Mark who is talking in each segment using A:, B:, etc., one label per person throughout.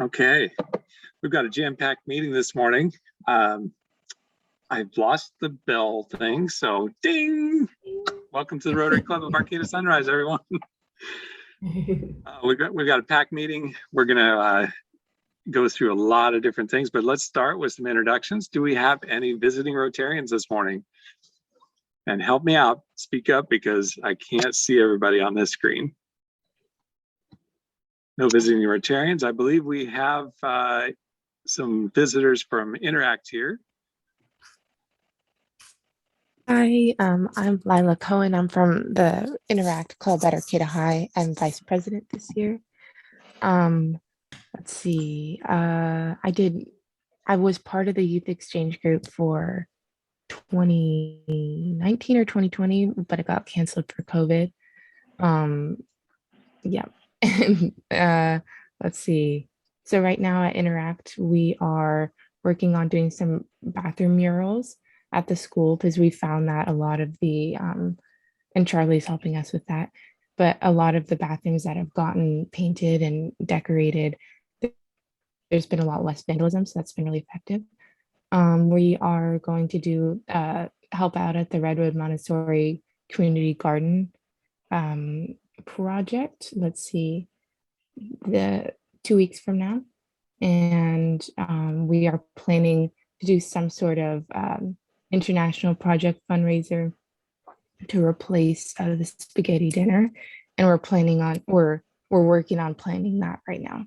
A: Okay, we've got a jam-packed meeting this morning. I've lost the bell thing, so ding! Welcome to the Rotary Club of Arcata Sunrise, everyone. We've got a packed meeting. We're gonna go through a lot of different things, but let's start with some introductions. Do we have any visiting Rotarians this morning? And help me out, speak up, because I can't see everybody on this screen. No visiting Rotarians. I believe we have some visitors from Interact here.
B: Hi, I'm Lila Cohen. I'm from the Interact Club at Arcata High. I'm vice president this year. Let's see. I was part of the youth exchange group for 2019 or 2020, but it got canceled for COVID. Yeah. Let's see. So right now at Interact, we are working on doing some bathroom murals at the school because we found that a lot of the, and Charlie's helping us with that, but a lot of the bathrooms that have gotten painted and decorated, there's been a lot less vandalism, so that's been really effective. We are going to do help out at the Redwood Montessori Community Garden project. Let's see, the 2 weeks from now, and we are planning to do some sort of international project fundraiser to replace the spaghetti dinner, and we're working on planning that right now.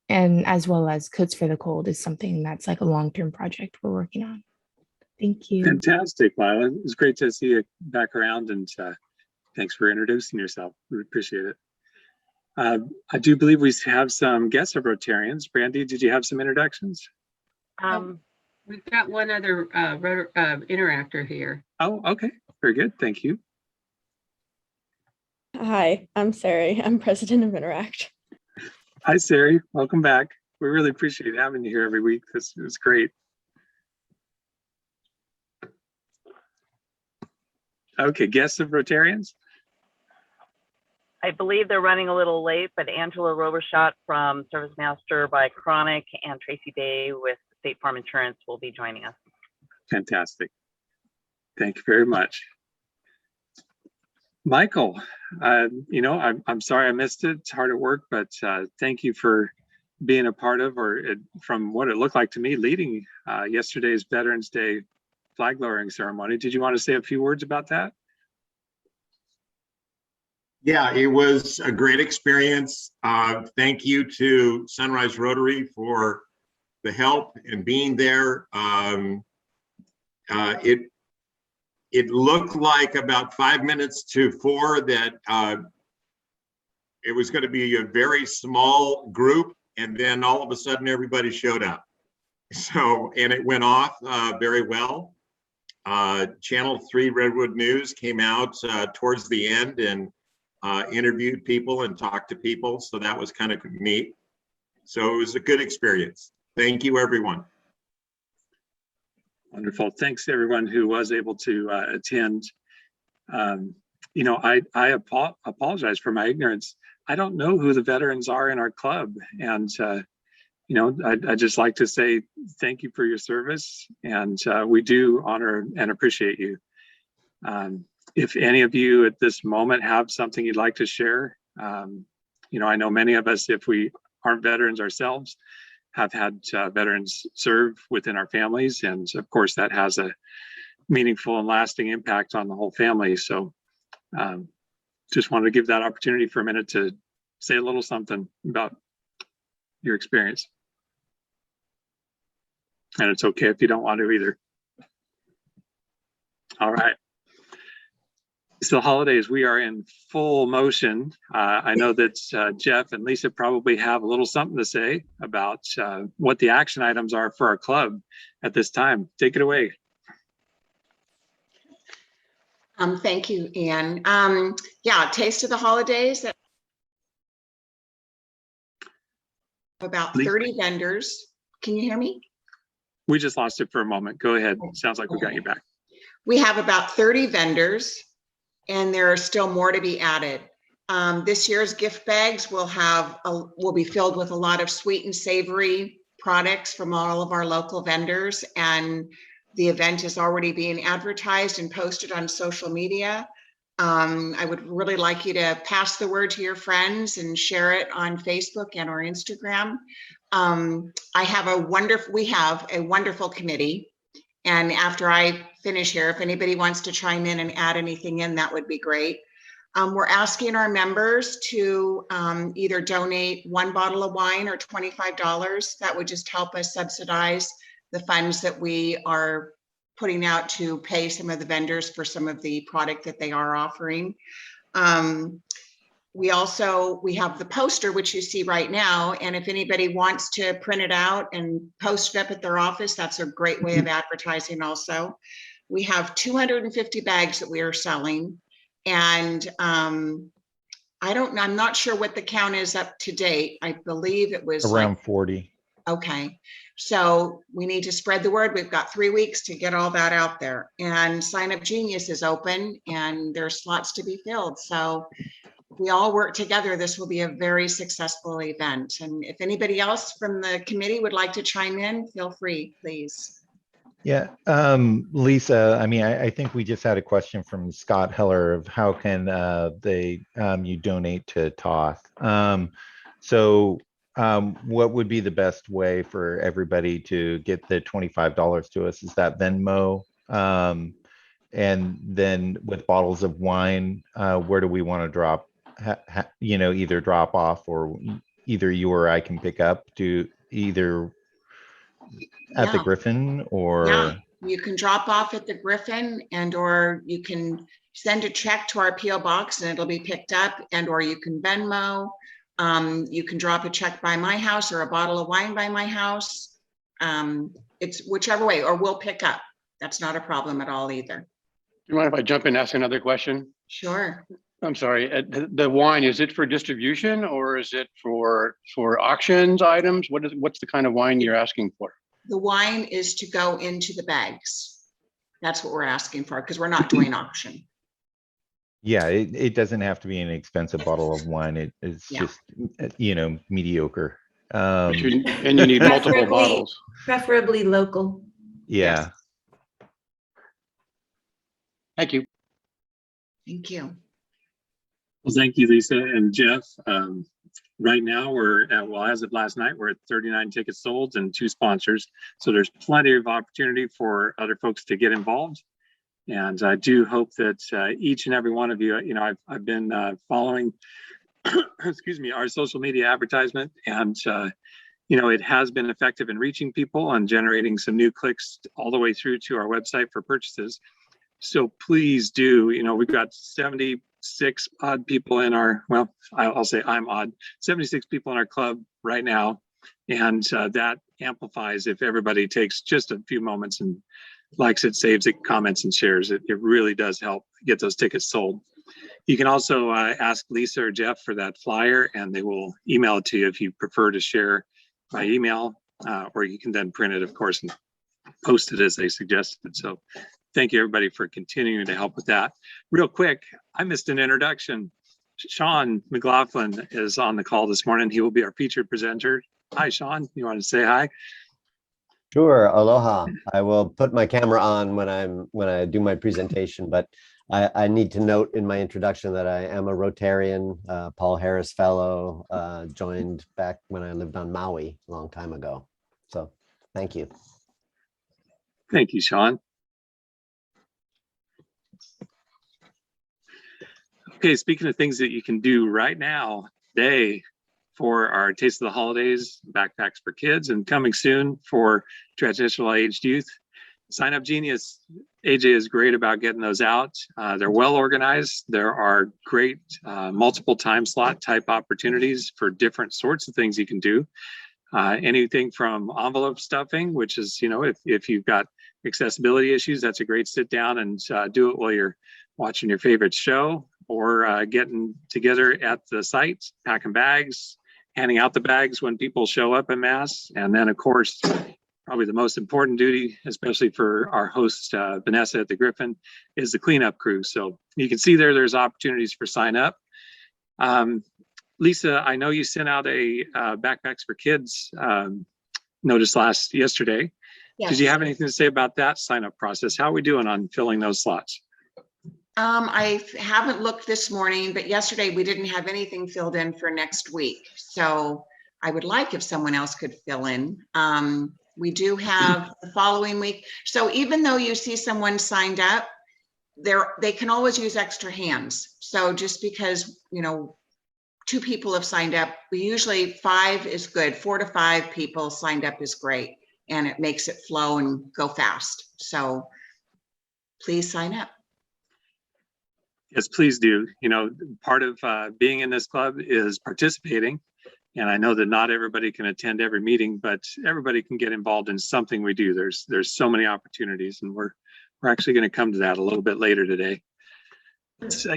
B: And as well as Coats for the Cold is something that's like a long-term project we're working on. Thank you.
A: Fantastic, Lila. It's great to see you back around, and thanks for introducing yourself. We appreciate it. I do believe we have some guests of Rotarians. Brandy, did you have some introductions?
C: We've got one other interactor here.
A: Oh, okay. Very good. Thank you.
D: Hi, I'm Sari. I'm president of Interact.
A: Hi, Sari. Welcome back. We really appreciate having you here every week. This is great. Okay, guests of Rotarians?
E: I believe they're running a little late, but Angela Robershot from Service Master by Chronic and Tracy Day with State Farm Insurance will be joining us.
A: Fantastic. Thank you very much. Michael, I'm sorry I missed it. It's hard at work, but thank you for being a part of, from what it looked like to me, leading yesterday's Veterans Day flag lowering ceremony. Did you want to say a few words about that?
F: Yeah, it was a great experience. Thank you to Sunrise Rotary for the help and being there. It looked like about 5 minutes to 4 that it was going to be a very small group, and then all of a sudden everybody showed up. So, and it went off very well. Channel 3 Redwood News came out towards the end and interviewed people and talked to people. So that was kind of neat. So it was a good experience. Thank you, everyone.
A: Wonderful. Thanks to everyone who was able to attend. I apologize for my ignorance. I don't know who the veterans are in our club. And, I'd just like to say thank you for your service. And we do honor and appreciate you. If any of you at this moment have something you'd like to share, I know many of us, if we aren't veterans ourselves, have had veterans serve within our families. And of course, that has a meaningful and lasting impact on the whole family. So just wanted to give that opportunity for a minute to say a little something about your experience. And it's okay if you don't want to either. All right. So holidays, we are in full motion. I know that Jeff and Lisa probably have a little something to say about what the action items are for our club at this time. Take it away.
G: Thank you, Ian. Yeah, Taste of the Holidays. About 30 vendors. Can you hear me?
A: We just lost it for a moment. Go ahead. Sounds like we got you back.
G: We have about 30 vendors, and there are still more to be added. This year's gift bags will be filled with a lot of sweet and savory products from all of our local vendors, and the event is already being advertised and posted on social media. I would really like you to pass the word to your friends and share it on Facebook and or Instagram. We have a wonderful committee, and after I finish here, if anybody wants to chime in and add anything in, that would be great. We're asking our members to either donate 1 bottle of wine or $25. That would just help us subsidize the funds that we are putting out to pay some of the vendors for some of the product that they are offering. We have the poster, which you see right now, and if anybody wants to print it out and post it up at their office, that's a great way of advertising also. We have 250 bags that we are selling, and I'm not sure what the count is up to date. I believe it was
H: around 40.
G: Okay, so we need to spread the word. We've got 3 weeks to get all that out there, and Sign Up Genius is open and there's slots to be filled. So if we all work together, this will be a very successful event. And if anybody else from the committee would like to chime in, feel free, please.
H: Yeah, Lisa, I mean, I think we just had a question from Scott Heller of how can you donate to TOTH. What would be the best way for everybody to get the $25 to us? Is that Venmo? And then with bottles of wine, where do we want to drop, either drop off, or either you or I can pick up to either at the Griffin, or?
G: Yeah, you can drop off at the Griffin, and or you can send a check to our PO box and it'll be picked up, and or you can Venmo. You can drop a check by my house or a bottle of wine by my house. It's whichever way, or we'll pick up. That's not a problem at all either.
I: Do you mind if I jump in and ask another question?
G: Sure.
I: I'm sorry. The wine, is it for distribution or is it for auctions items? What's the kind of wine you're asking for?
G: The wine is to go into the bags. That's what we're asking for, because we're not doing auction.
H: Yeah, it doesn't have to be an expensive bottle of wine. It's just, mediocre.
I: And you need multiple bottles.
J: Preferably local.
H: Yeah.
G: Yes.
I: Thank you.
G: Thank you.
A: Well, thank you, Lisa and Jeff. Right now we're at, as of last night, we're at 39 tickets sold and 2 sponsors. So there's plenty of opportunity for other folks to get involved. And I do hope that each and every one of you, I've been following, excuse me, our social media advertisement, and it has been effective in reaching people and generating some new clicks all the way through to our website for purchases. So please do, we've got 76 odd people in our, well, I'll say I'm odd, 76 people in our club right now. And that amplifies if everybody takes just a few moments and likes it, saves it, comments, and shares it. It really does help get those tickets sold. You can also ask Lisa or Jeff for that flyer, and they will email it to you if you prefer to share by email, or you can then print it, of course, and post it as they suggested. So thank you, everybody, for continuing to help with that. Real quick, I missed an introduction. Sean McLaughlin is on the call this morning. He will be our featured presenter. Hi, Sean. You want to say hi?
K: Sure. Aloha. I will put my camera on when I do my presentation, but I need to note in my introduction that I am a Rotarian, Paul Harris Fellow, joined back when I lived on Maui a long time ago. So thank you.
A: Thank you, Sean. Okay, speaking of things that you can do right now, today, for our Taste of the Holidays, backpacks for kids, and coming soon for Transitional Age Youth. Sign Up Genius, AJ is great about getting those out. They're well organized. There are great multiple time slot type opportunities for different sorts of things you can do. Anything from envelope stuffing, which is, if you've got accessibility issues, that's a great sit down and do it while you're watching your favorite show, or getting together at the site, packing bags, handing out the bags when people show up en masse. And then, of course, probably the most important duty, especially for our host, Vanessa at the Griffin, is the cleanup crew. So you can see there's opportunities for sign up. Lisa, I know you sent out a Backpacks for Kids notice yesterday.
G: Yes.
A: Did you have anything to say about that sign-up process? How are we doing on filling those slots?
G: I haven't looked this morning, but yesterday we didn't have anything filled in for next week. So I would like if someone else could fill in. We do have the following week. So even though you see someone signed up, they can always use extra hands. So just because, 2 people have signed up, we usually 5 is good. 4 to 5 people signed up is great. And it makes it flow and go fast. So please sign up.
A: Yes, please do. Part of being in this club is participating. And I know that not everybody can attend every meeting, but everybody can get involved in something we do. There's so many opportunities, and we're actually going to come to that a little bit later today. So,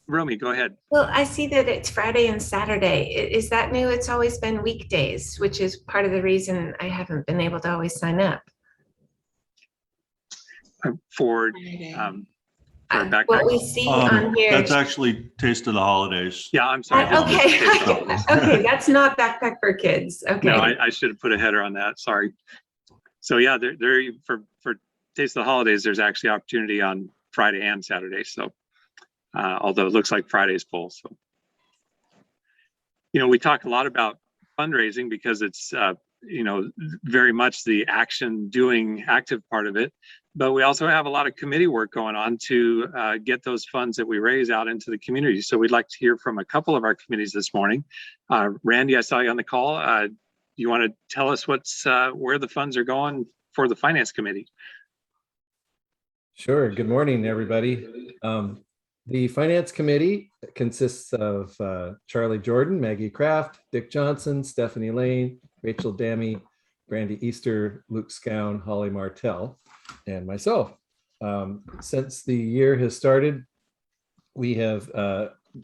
A: Romy, go ahead.
J: Well, I see that it's Friday and Saturday. Is that new? It's always been weekdays, which is part of the reason I haven't been able to always sign up.
A: For backpacks.
J: What we see on here.
L: That's actually Taste of the Holidays.
A: Yeah, I'm sorry.
J: Okay. Okay, that's not Backpack for Kids. Okay.
A: No, I should have put a header on that. Sorry. So yeah, there for Taste of the Holidays, there's actually opportunity on Friday and Saturday. So although it looks like Friday's full. So we talk a lot about fundraising because it's very much the active part of it. But we also have a lot of committee work going on to get those funds that we raise out into the community. So we'd like to hear from a couple of our committees this morning. Randy, I saw you on the call. You want to tell us where the funds are going for the Finance Committee?
M: Sure. Good morning, everybody. The Finance Committee consists of Charlie Jordan, Maggie Kraft, Dick Johnson, Stephanie Lane, Rachel Dammy, Brandy Easter, Luke Scown, Holly Martel, and myself. Since the year has started, we have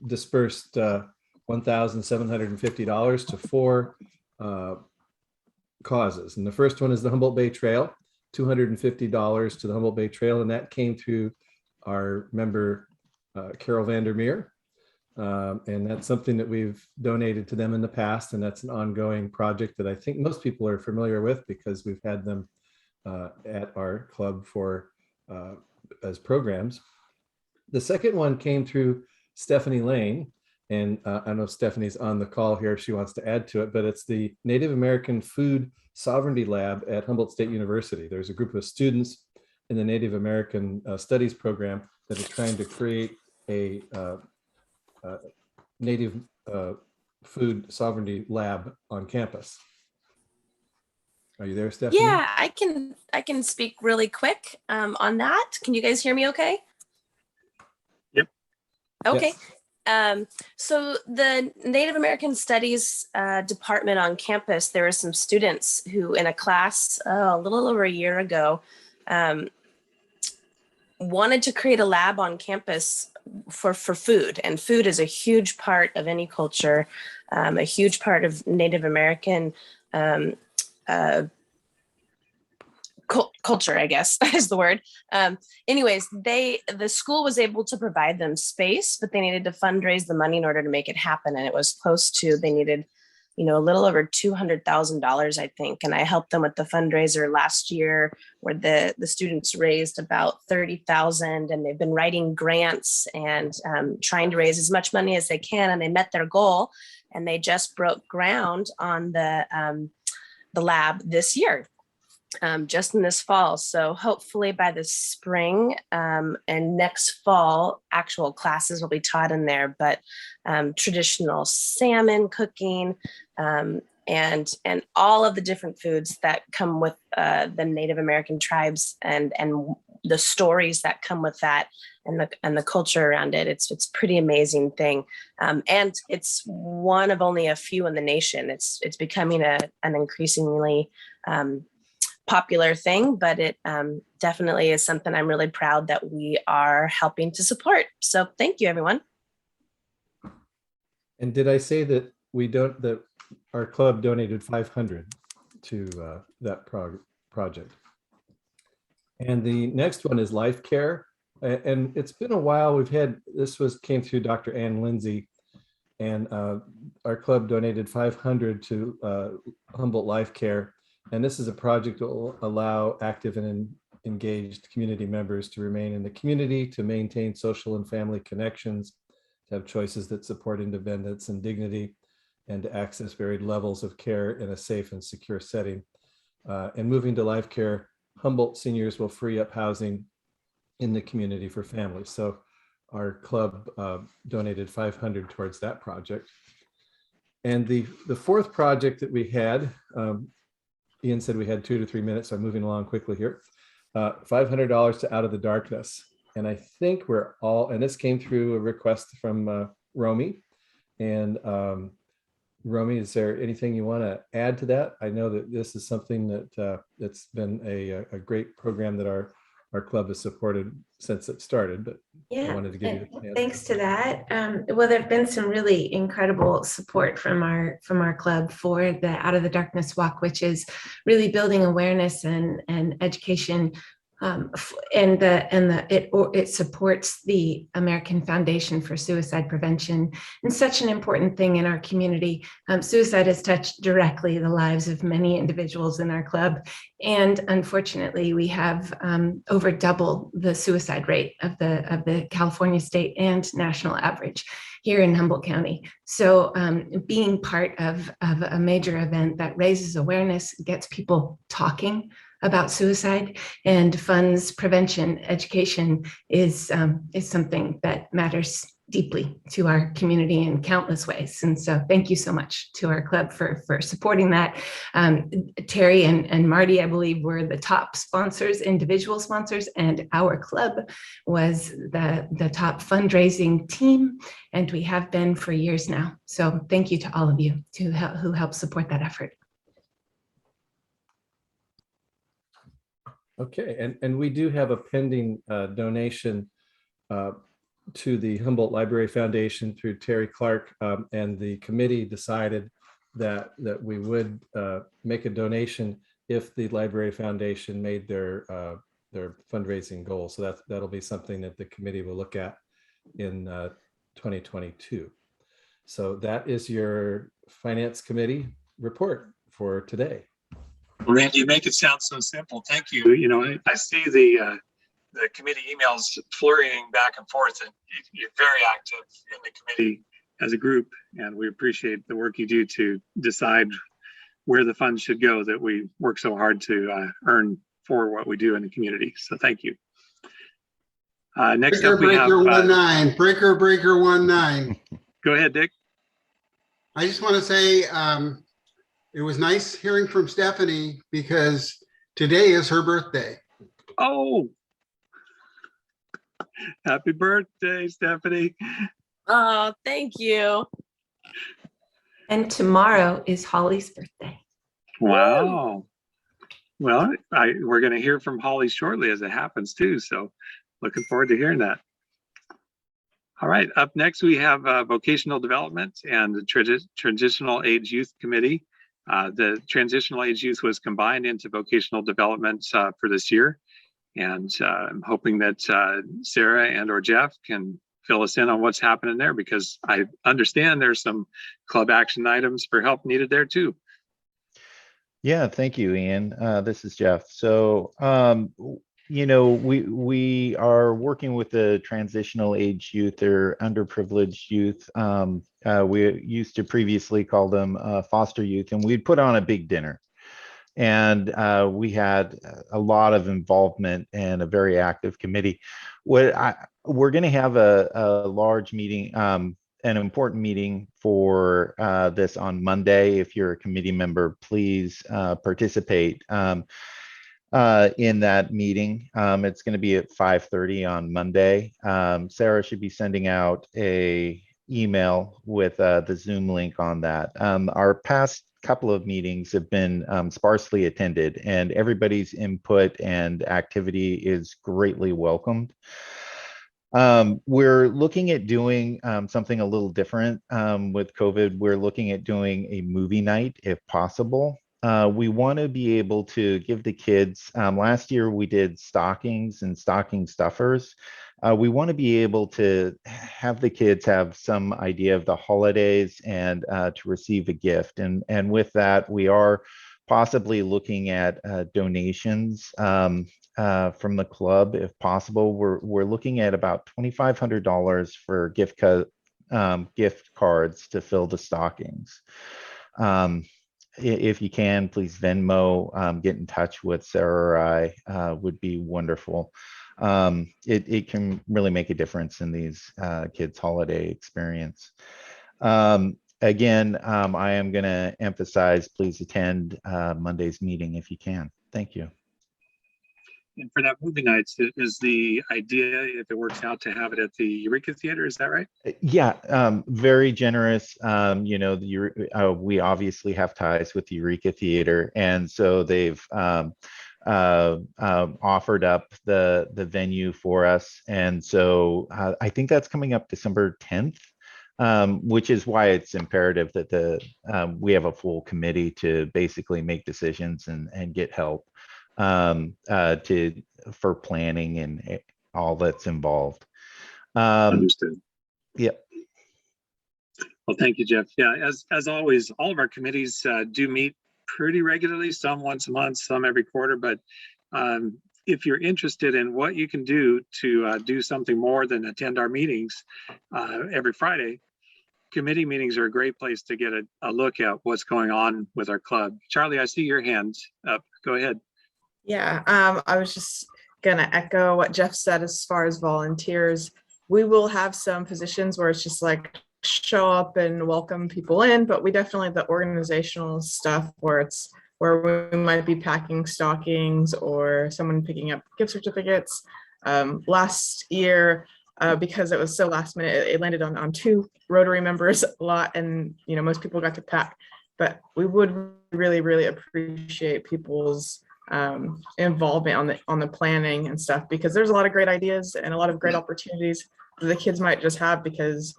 M: dispersed $1,750 to 4 causes. And the first one is the Humboldt Bay Trail, $250 to the Humboldt Bay Trail, and that came through our member Carol Vandermeer. And that's something that we've donated to them in the past, and that's an ongoing project that I think most people are familiar with because we've had them at our club as programs. The second one came through Stephanie Lane, and I don't know if Stephanie's on the call here if she wants to add to it, but it's the Native American Food Sovereignty Lab at Humboldt State University. There's a group of students in the Native American Studies program that are trying to create a Native Food Sovereignty Lab on campus. Are you there, Stephanie?
N: Yeah, I can speak really quick on that. Can you guys hear me okay?
A: Yep.
N: Okay. Yes. So the Native American Studies department on campus, there were some students who in a class a little over a year ago wanted to create a lab on campus for food, and food is a huge part of any culture, a huge part of Native American culture, I guess is the word. Anyways, the school was able to provide them space, but they needed to fundraise the money in order to make it happen. And it was close to, they needed, a little over $200,000, I think. And I helped them with the fundraiser last year where the students raised about $30,000, and they've been writing grants and trying to raise as much money as they can. And they met their goal, and they just broke ground on the lab this year. Just in this fall. So hopefully by the spring and next fall, actual classes will be taught in there, but traditional salmon cooking and all of the different foods that come with the Native American tribes and the stories that come with that and the culture around it. It's pretty amazing thing. And it's one of only a few in the nation. It's becoming an increasingly popular thing, but it definitely is something I'm really proud that we are helping to support. So thank you, everyone.
M: And did I say that that our club donated 500 to that project? And the next one is Life Care. And it's been a while. Came through Dr. Ann Lindsay And our club donated 500 to Humboldt Life Care. And this is a project that will allow active and engaged community members to remain in the community, to maintain social and family connections, to have choices that support independence and dignity, and to access varied levels of care in a safe and secure setting. And moving to Life Care, Humboldt seniors will free up housing in the community for families. So our club donated 500 towards that project. And the fourth project that we had, Ian said we had 2 to 3 minutes, so I'm moving along quickly here. $500 to Out of the Darkness. And I think we're all, and this came through a request from Romy. And Romy, is there anything you want to add to that? I know that this is something that that's been a great program that our club has supported since it started, but I wanted to give you the chance.
J: Thanks to that. Well, there have been some really incredible support from our club for the Out of the Darkness Walk, which is really building awareness and education. It supports the American Foundation for Suicide Prevention, and such an important thing in our community. Suicide has touched directly the lives of many individuals in our club, and unfortunately, we have over double the suicide rate of the California state and national average here in Humboldt County. So being part of a major event that raises awareness, gets people talking about suicide and funds prevention education is something that matters deeply to our community in countless ways. And so thank you so much to our club for supporting that. Terry and Marty, I believe, were the top sponsors, individual sponsors, and our club was the top fundraising team, and we have been for years now. So thank you to all of you who helped support that effort.
M: Okay, and we do have a pending donation to the Humboldt Library Foundation through Terry Clark, and the committee decided that we would make a donation if the Library Foundation made their fundraising goal. So that'll be something that the committee will look at in 2022. So that is your Finance Committee report for today.
A: Randy, you make it sound so simple. Thank you. You know, I see the committee emails flurrying back and forth, and you're very active in the committee as a group, and we appreciate the work you do to decide where the funds should go that we work so hard to earn for what we do in the community. So thank you. Next up, we have
O: Breaker 19.
A: Go ahead, Dick.
O: I just want to say it was nice hearing from Stephanie because today is her birthday.
A: Oh, happy birthday, Stephanie.
N: Oh, thank you.
J: And tomorrow is Holly's birthday.
A: Wow. Well, we're going to hear from Holly shortly as it happens too. So looking forward to hearing that. All right, up next we have Vocational Development and the Transitional Age Youth Committee. The Transitional Age Youth was combined into Vocational Development for this year. And I'm hoping that Sarah and or Jeff can fill us in on what's happening there, because I understand there's some club action items for help needed there too.
H: Yeah, thank you, Ian. This is Jeff. So, you know, we are working with the transitional age youth or underprivileged youth. We used to previously call them foster youth, and we'd put on a big dinner. And we had a lot of involvement and a very active committee. We're going to have a large meeting, an important meeting for this on Monday. If you're a committee member, please participate in that meeting. It's going to be at 5:30 on Monday. Sarah should be sending out a email with the Zoom link on that. Our past couple of meetings have been sparsely attended, and everybody's input and activity is greatly welcomed. We're looking at doing something a little different with COVID. We're looking at doing a movie night if possible. We want to be able to give the kids, last year we did stockings and stocking stuffers. we want to be able to have the kids have some idea of the holidays and to receive a gift. And with that, we are possibly looking at donations from the club, if possible. We're looking at about $2,500 for gift cards to fill the stockings. If you can, please Venmo, get in touch with Sarah or I, would be wonderful. It can really make a difference in these kids' holiday experience. Again, I am going to emphasize, please attend Monday's meeting if you can. Thank you.
A: And for that movie nights, is the idea, if it works out, to have it at the Eureka Theater? Is that right?
H: Yeah, very generous. You know, we obviously have ties with the Eureka Theater, and so they've offered up the venue for us. And so I think that's coming up December 10th. Which is why it's imperative that we have a full committee to basically make decisions and get help for planning and all that's involved.
A: Understood.
H: Yep.
A: Well, thank you, Jeff. Yeah, as always, all of our committees do meet pretty regularly, some once a month, some every quarter. But if you're interested in what you can do to do something more than attend our meetings every Friday, committee meetings are a great place to get a look at what's going on with our club. Charlie, I see your hands up. Go ahead.
P: Yeah, I was just gonna echo what Jeff said as far as volunteers. We will have some positions where it's just like show up and welcome people in, but we definitely the organizational stuff where we might be packing stockings or someone picking up gift certificates. Last year, because it was so last minute, it landed on 2 Rotary members a lot, and you know, most people got to pack. But we would really appreciate people's involvement on the planning and stuff, because there's a lot of great ideas and a lot of great opportunities that the kids might just have, because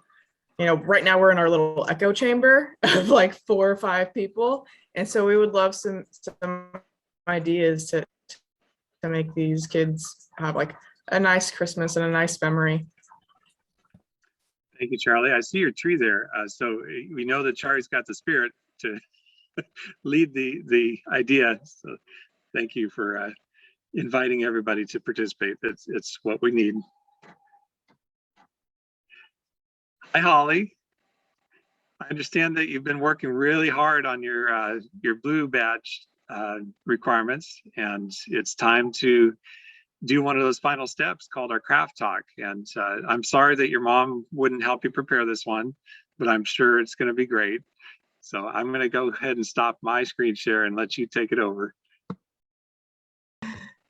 P: you know, right now we're in our little echo chamber of like 4 or 5 people, and so we would love some ideas to make these kids have like a nice Christmas and a nice memory.
A: Thank you, Charlie. I see your tree there. So we know that Charlie's got the spirit to lead the idea. So thank you for inviting everybody to participate. It's what we need. Hi, Holly. I understand that you've been working really hard on your blue badge requirements, and it's time to do one of those final steps called our craft talk. And I'm sorry that your mom wouldn't help you prepare this one, but I'm sure it's going to be great. So I'm going to go ahead and stop my screen share and let you take it over.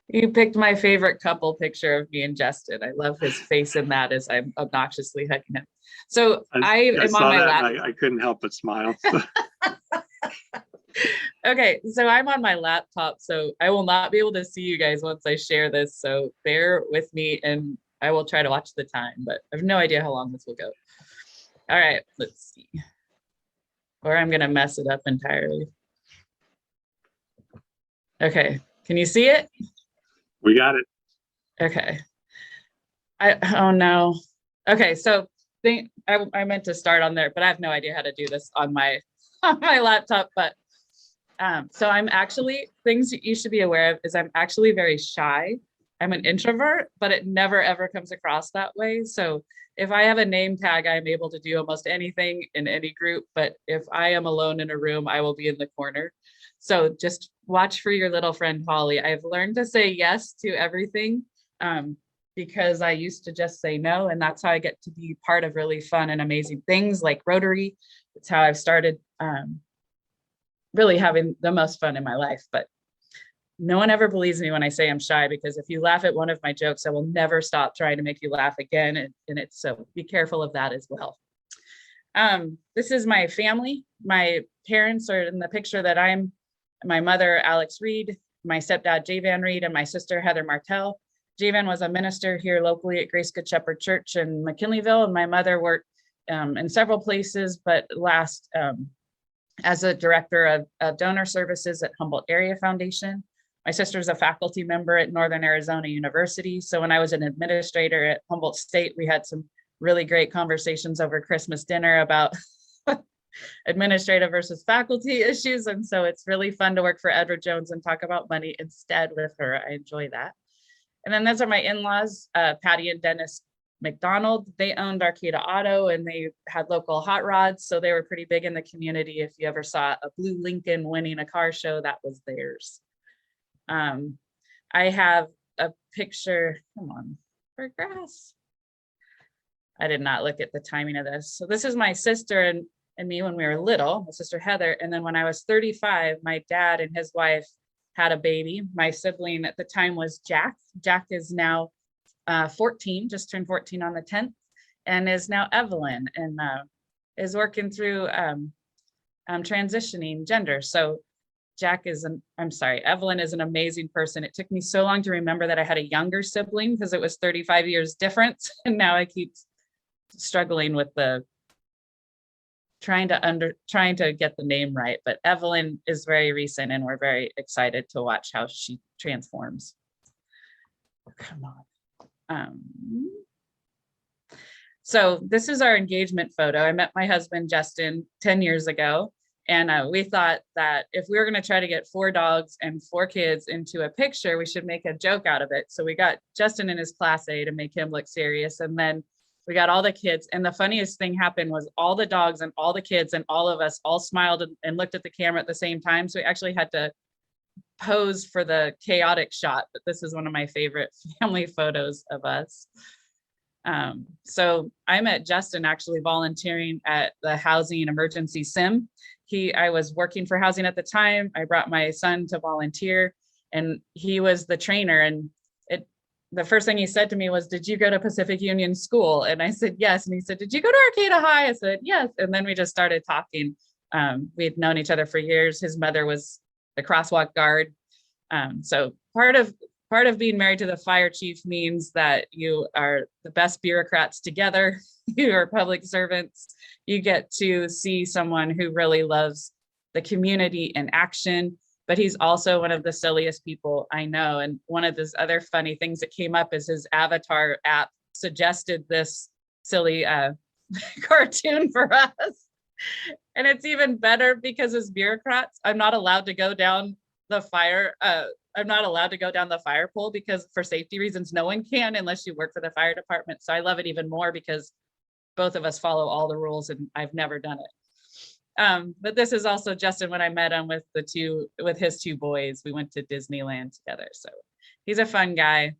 Q: You picked my favorite couple picture of me and Justin. I love his face in that as I'm obnoxiously hugging him. So I am on my laptop.
A: I couldn't help but smile.
Q: Okay, so I'm on my laptop, so I will not be able to see you guys once I share this. So bear with me, and I will try to watch the time, but I have no idea how long this will go. All right, let's see. Or I'm gonna mess it up entirely. Okay, can you see it?
A: We got it.
Q: Okay. Oh no. Okay, so I meant to start on there, but I have no idea how to do this on my laptop. But so I'm actually, things that you should be aware of is I'm actually very shy. I'm an introvert, but it never ever comes across that way. So if I have a name tag, I'm able to do almost anything in any group. But if I am alone in a room, I will be in the corner. So just watch for your little friend Holly. I've learned to say yes to everything because I used to just say no. And that's how I get to be part of really fun and amazing things like Rotary. It's how I've started really having the most fun in my life. But no one ever believes me when I say I'm shy, because if you laugh at one of my jokes, I will never stop trying to make you laugh again. And it's, so be careful of that as well. This is my family. My parents are in the picture that I'm. My mother, Alex Reed, my stepdad, Jay Van Reed, and my sister, Heather Martel. Jay Van was a minister here locally at Grace Good Shepherd Church in McKinleyville, and my mother worked in several places, but last as a director of donor services at Humboldt Area Foundation. My sister's a faculty member at Northern Arizona University. So when I was an administrator at Humboldt State, we had some really great conversations over Christmas dinner about administrative versus faculty issues. And so it's really fun to work for Edward Jones and talk about money instead with her. I enjoy that. And then those are my in-laws, Patty and Dennis McDonald. They owned Arcata Auto and they had local hot rods. So they were pretty big in the community. If you ever saw a blue Lincoln winning a car show, that was theirs. I have a picture, come on, for grass. I did not look at the timing of this. So this is my sister and me when we were little, my sister Heather. And then when I was 35, my dad and his wife had a baby. My sibling at the time was Jack. Jack is now 14, just turned 14 on the 10th, and is now Evelyn, and is working through transitioning gender. So Jack is Evelyn is an amazing person. It took me so long to remember that I had a younger sibling because it was 35 years difference. And now I keep struggling with the trying to get the name right. But Evelyn is very recent and we're very excited to watch how she transforms. Come on. So this is our engagement photo. I met my husband, Justin, 10 years ago. And we thought that if we were going to try to get 4 dogs and 4 kids into a picture, we should make a joke out of it. So we got Justin in his class A to make him look serious. And then we got all the kids. And the funniest thing happened was all the dogs and all the kids and all of us all smiled and looked at the camera at the same time. So we actually had to pose for the chaotic shot. But this is one of my favorite family photos of us. So I met Justin actually volunteering at the housing emergency sim. I was working for housing at the time. I brought my son to volunteer and he was the trainer. And the first thing he said to me was, "Did you go to Pacific Union School?" And I said, "Yes." And he said, "Did you go to Arcata High?" I said, "Yes." And then we just started talking. We had known each other for years. His mother was the crosswalk guard. So part of being married to the fire chief means that you are the best bureaucrats together. You are public servants. You get to see someone who really loves the community in action, but he's also one of the silliest people I know. And one of those other funny things that came up is his avatar app suggested this silly cartoon for us. And it's even better because as bureaucrats, I'm not allowed to go down the fire. I'm not allowed to go down the fire pole because for safety reasons, no one can unless you work for the fire department. So I love it even more because both of us follow all the rules and I've never done it. But this is also Justin when I met him with his 2 boys. We went to Disneyland together. So he's a fun guy.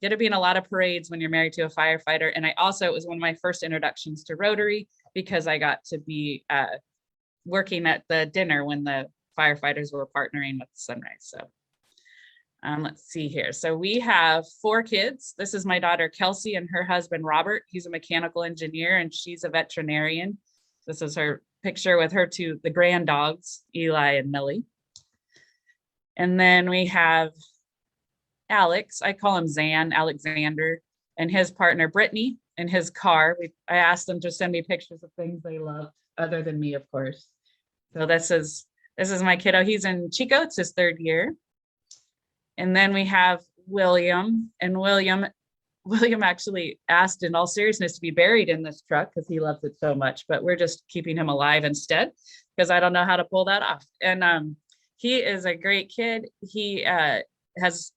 Q: Get to be in a lot of parades when you're married to a firefighter. And it was one of my first introductions to Rotary because I got to be working at the dinner when the firefighters were partnering with Sunrise. So let's see here. So we have 4 kids. This is my daughter, Kelsey, and her husband, Robert. He's a mechanical engineer and she's a veterinarian. This is her picture with her 2, the grand dogs, Eli and Millie. And then we have Alex, I call him Zan, Alexander, and his partner, Brittany, in his car. I asked them to send me pictures of things they love, other than me, of course. So this is my kiddo. He's in Chico, it's his 3rd year. And then we have William, and William actually asked in all seriousness to be buried in this truck because he loves it so much, but we're just keeping him alive instead because I don't know how to pull that off. And he is a great kid. He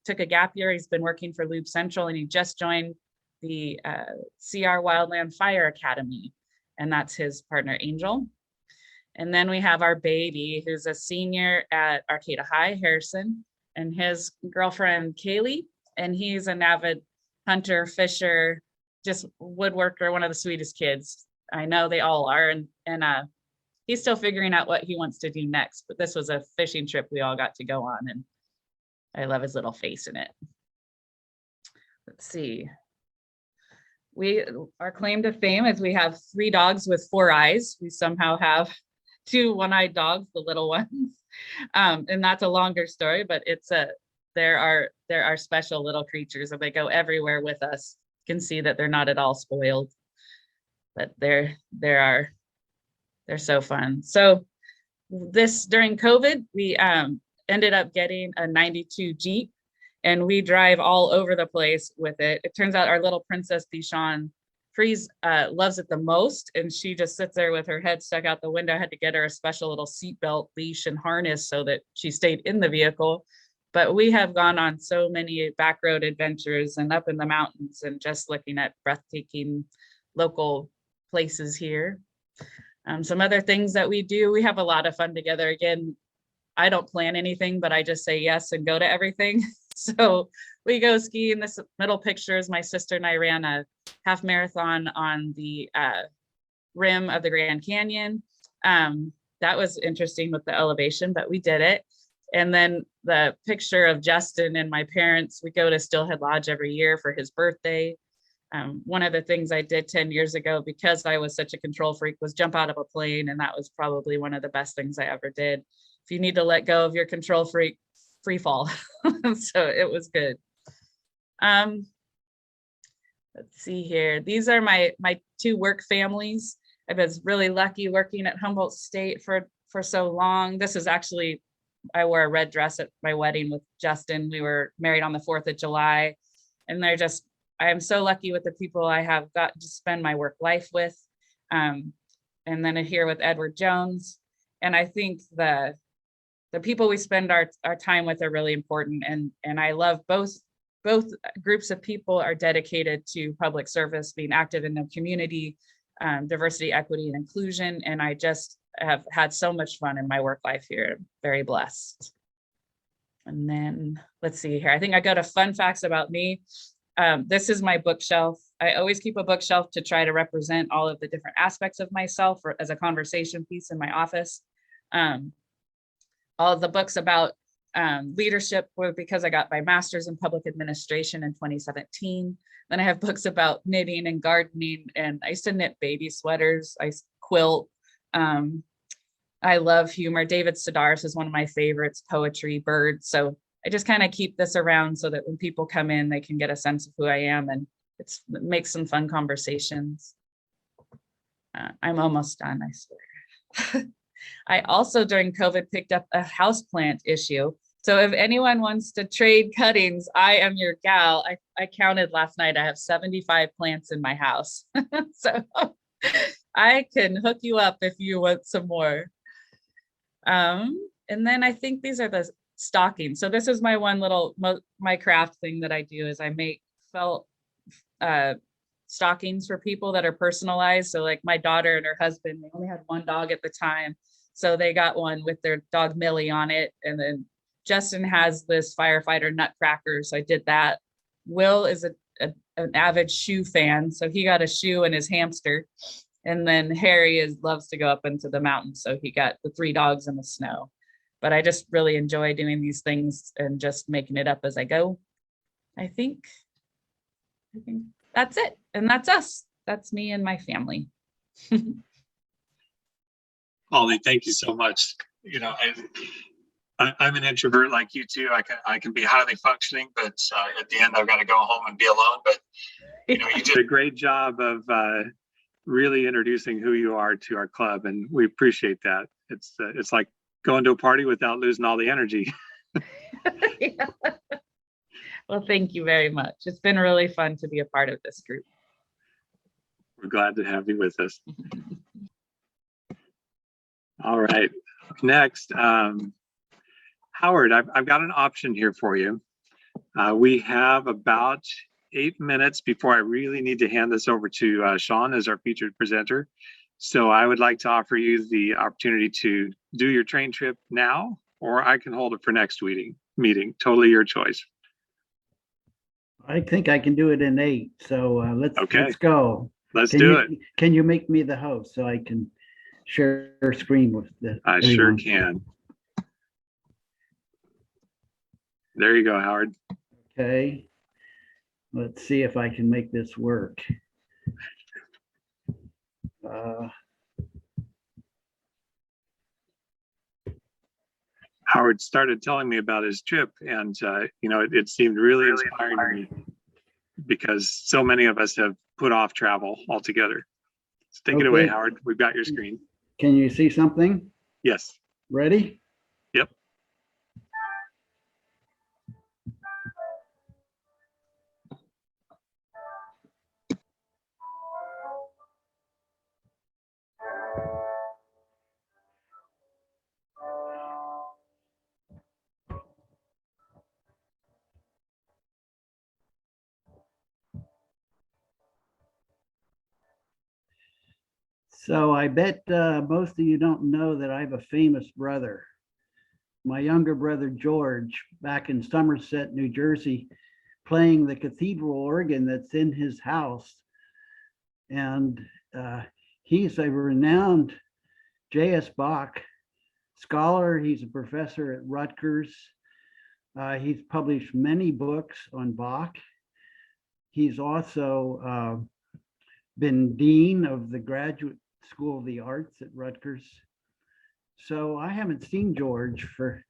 Q: took a gap year. He's been working for Lube Central and he just joined the CR Wildland Fire Academy. And that's his partner, Angel. And then we have our baby who's a senior at Arcata High, Harrison, and his girlfriend, Kaylee. And he's an avid hunter, fisher, just woodworker, one of the sweetest kids. I know they all are. And he's still figuring out what he wants to do next. But this was a fishing trip we all got to go on. And I love his little face in it. Let's see. Our claim to fame is we have 3 dogs with 4 eyes. We somehow have 2 one-eyed dogs, the little ones. And that's a longer story, but there are special little creatures and they go everywhere with us. You can see that they're not at all spoiled, but they're so fun. So during COVID, ended up getting a 92 Jeep, and we drive all over the place with it. It turns out our little princess Bichon Freeze loves it the most, and she just sits there with her head stuck out the window. I had to get her a special little seatbelt leash and harness so that she stayed in the vehicle. But we have gone on so many back road adventures and up in the mountains and just looking at breathtaking local places here. Some other things that we do, we have a lot of fun together. Again, I don't plan anything, but I just say yes and go to everything. So we go skiing. This middle picture is my sister and I ran a half marathon on the rim of the Grand Canyon. That was interesting with the elevation, but we did it. And then the picture of Justin and my parents, we go to Steelhead Lodge every year for his birthday. One of the things I did 10 years ago, because I was such a control freak, was jump out of a plane. And that was probably one of the best things I ever did. If you need to let go of your control freak, free fall. So it was good. Let's see here. These are my two work families. I was really lucky working at Humboldt State for so long. This is actually, I wore a red dress at my wedding with Justin. We were married on the 4th of July. And I am so lucky with the people I have got to spend my work life with. And then here with Edward Jones. And I think the people we spend our time with are really important. And I love both groups of people are dedicated to public service, being active in the community, diversity, equity, and inclusion. And I just have had so much fun in my work life here. I'm very blessed. And then let's see here. I think I got a fun facts about me. This is my bookshelf. I always keep a bookshelf to try to represent all of the different aspects of myself or as a conversation piece in my office. All of the books about leadership were because I got my master's in public administration in 2017. Then I have books about knitting and gardening, and I used to knit baby sweaters. I quilt. I love humor. David Sedaris is one of my favorites, poetry, birds. So I just kind of keep this around so that when people come in, they can get a sense of who I am, and it makes some fun conversations. I'm almost done, I swear. I also during COVID picked up a houseplant issue. So if anyone wants to trade cuttings, I am your gal. I counted last night, I have 75 plants in my house. So I can hook you up if you want some more. And then I think these are the stockings. So this is my one little, my craft thing that I do is I make felt stockings for people that are personalized. So like my daughter and her husband, they only had one dog at the time. So they got one with their dog Millie on it. And then Justin has this firefighter nutcracker. So I did that. Will is an avid shoe fan. So he got a shoe and his hamster. And then Harry loves to go up into the mountains. So he got the 3 dogs in the snow. But I just really enjoy doing these things and just making it up as I go. I think that's it. And that's us. That's me and my family.
A: Holly, thank you so much. You know, I'm an introvert like you too. I can be highly functioning, but at the end I've got to go home and be alone. But you know, you did a great job of really introducing who you are to our club, and we appreciate that. It's like going to a party without losing all the energy.
Q: Yeah. Well, thank you very much. It's been really fun to be a part of this group.
A: We're glad to have you with us. All right, next, Howard, I've got an option here for you. We have about 8 minutes before I really need to hand this over to Sean as our featured presenter. So I would like to offer you the opportunity to do your train trip now, or I can hold it for next meeting. Totally your choice.
R: I think I can do it in 8. So let's go.
A: Let's do it.
R: Can you make me the host so I can share screen with the?
A: I sure can. There you go, Howard.
R: Okay. Let's see if I can make this work.
A: Howard started telling me about his trip, and you know, it seemed really inspiring to me because so many of us have put off travel altogether. So take it away, Howard. We've got your screen.
R: Can you see something?
A: Yes.
R: Ready?
A: Yep.
R: So I bet most of you don't know that I have a famous brother. My younger brother, George, back in Somerset, New Jersey, playing the cathedral organ that's in his house. And he's a renowned J.S. Bach scholar. He's a professor at Rutgers. He's published many books on Bach. He's also been dean of the Graduate School of the Arts at Rutgers. So I haven't seen George for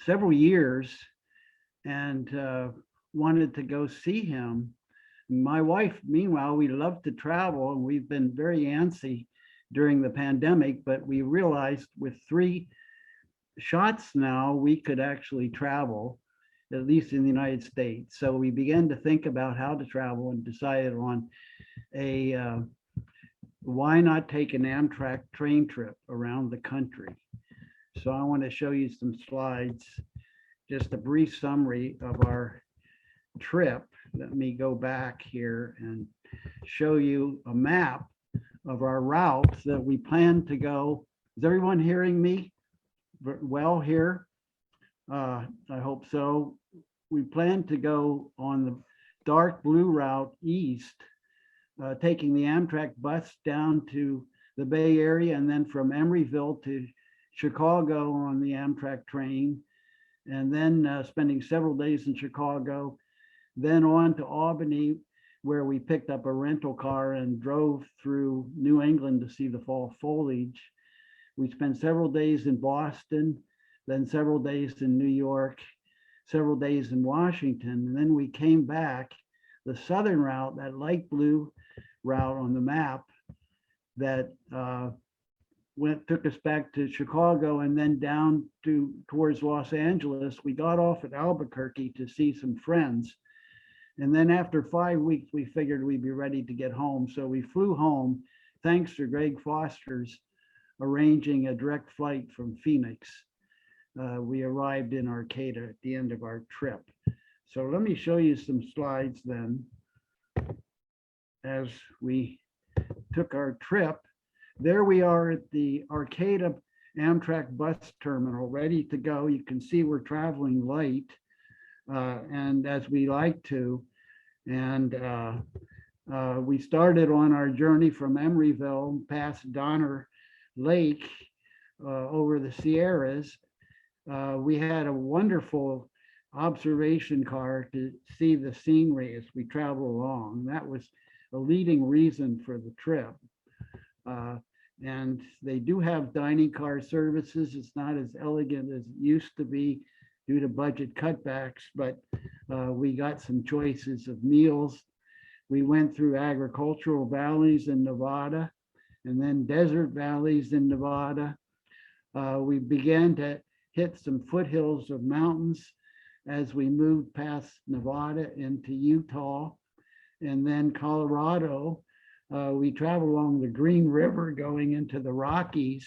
R: several years and wanted to go see him. My wife, meanwhile, we love to travel and we've been very antsy during the pandemic, but we realized with 3 shots now, we could actually travel, at least in the United States. So we began to think about how to travel and decided on a why not take an Amtrak train trip around the country. So I want to show you some slides, just a brief summary of our trip. Let me go back here and show you a map of our routes that we plan to go. Is everyone hearing me well here? I hope so. We plan to go on the dark blue route east, taking the Amtrak bus down to the Bay Area and then from Emeryville to Chicago on the Amtrak train, and then spending several days in Chicago, then on to Albany, where we picked up a rental car and drove through New England to see the fall foliage. We spent several days in Boston, then several days in New York, several days in Washington, and then we came back. The southern route, that light blue route on the map, that took us back to Chicago and then down towards Los Angeles. We got off at Albuquerque to see some friends. And then after 5 weeks, we figured we'd be ready to get home. So we flew home, thanks to Greg Foster's arranging a direct flight from Phoenix. We arrived in Arcata at the end of our trip. So let me show you some slides then. As we took our trip, there we are at the Arcata Amtrak bus terminal, ready to go. You can see we're traveling light, and as we like to. And we started on our journey from Emeryville past Donner Lake over the Sierras. We had a wonderful observation car to see the scenery as we travel along. That was a leading reason for the trip. And they do have dining car services. It's not as elegant as it used to be due to budget cutbacks, but we got some choices of meals. We went through agricultural valleys in Nevada and then desert valleys in Nevada. We began to hit some foothills of mountains as we moved past Nevada into Utah and then Colorado. We traveled along the Green River going into the Rockies,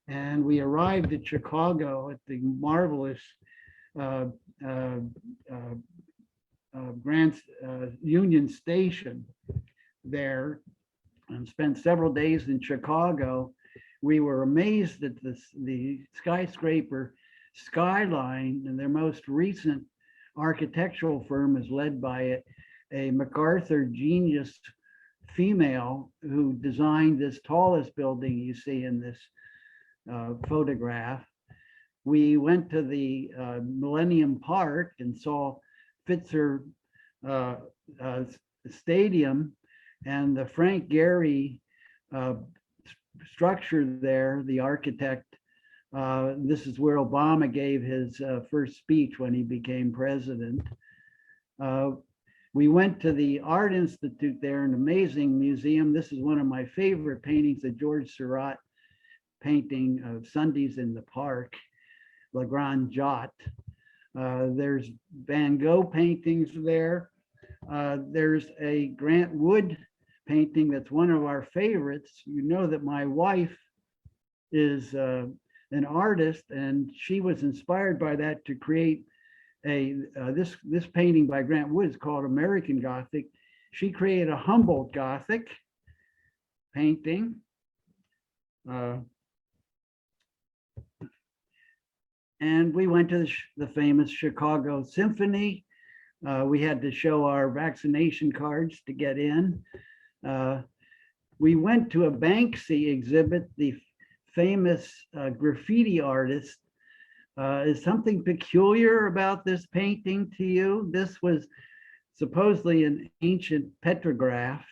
R: and we arrived at Chicago at the marvelous Grand Union Station there, and spent several days in Chicago. We were amazed at the skyscraper skyline, and their most recent architectural firm is led by a MacArthur genius female who designed this tallest building you see in this photograph. We went to the Millennium Park and saw Fitzer Stadium and the Frank Gehry structure there, the architect. This is where Obama gave his first speech when he became president. We went to the Art Institute there, an amazing museum. This is one of my favorite paintings, the George Seurat painting of Sundays in the Park, La Grande Jatte. There's Van Gogh paintings there. There's a Grant Wood painting that's one of our favorites. You know that my wife is an artist, and she was inspired by that to create this painting by Grant Wood is called American Gothic. She created a Humboldt Gothic. painting. And we went to the famous Chicago Symphony. We had to show our vaccination cards to get in. We went to a Banksy exhibit, the famous graffiti artist. Is something peculiar about this painting to you? This was supposedly an ancient petrograph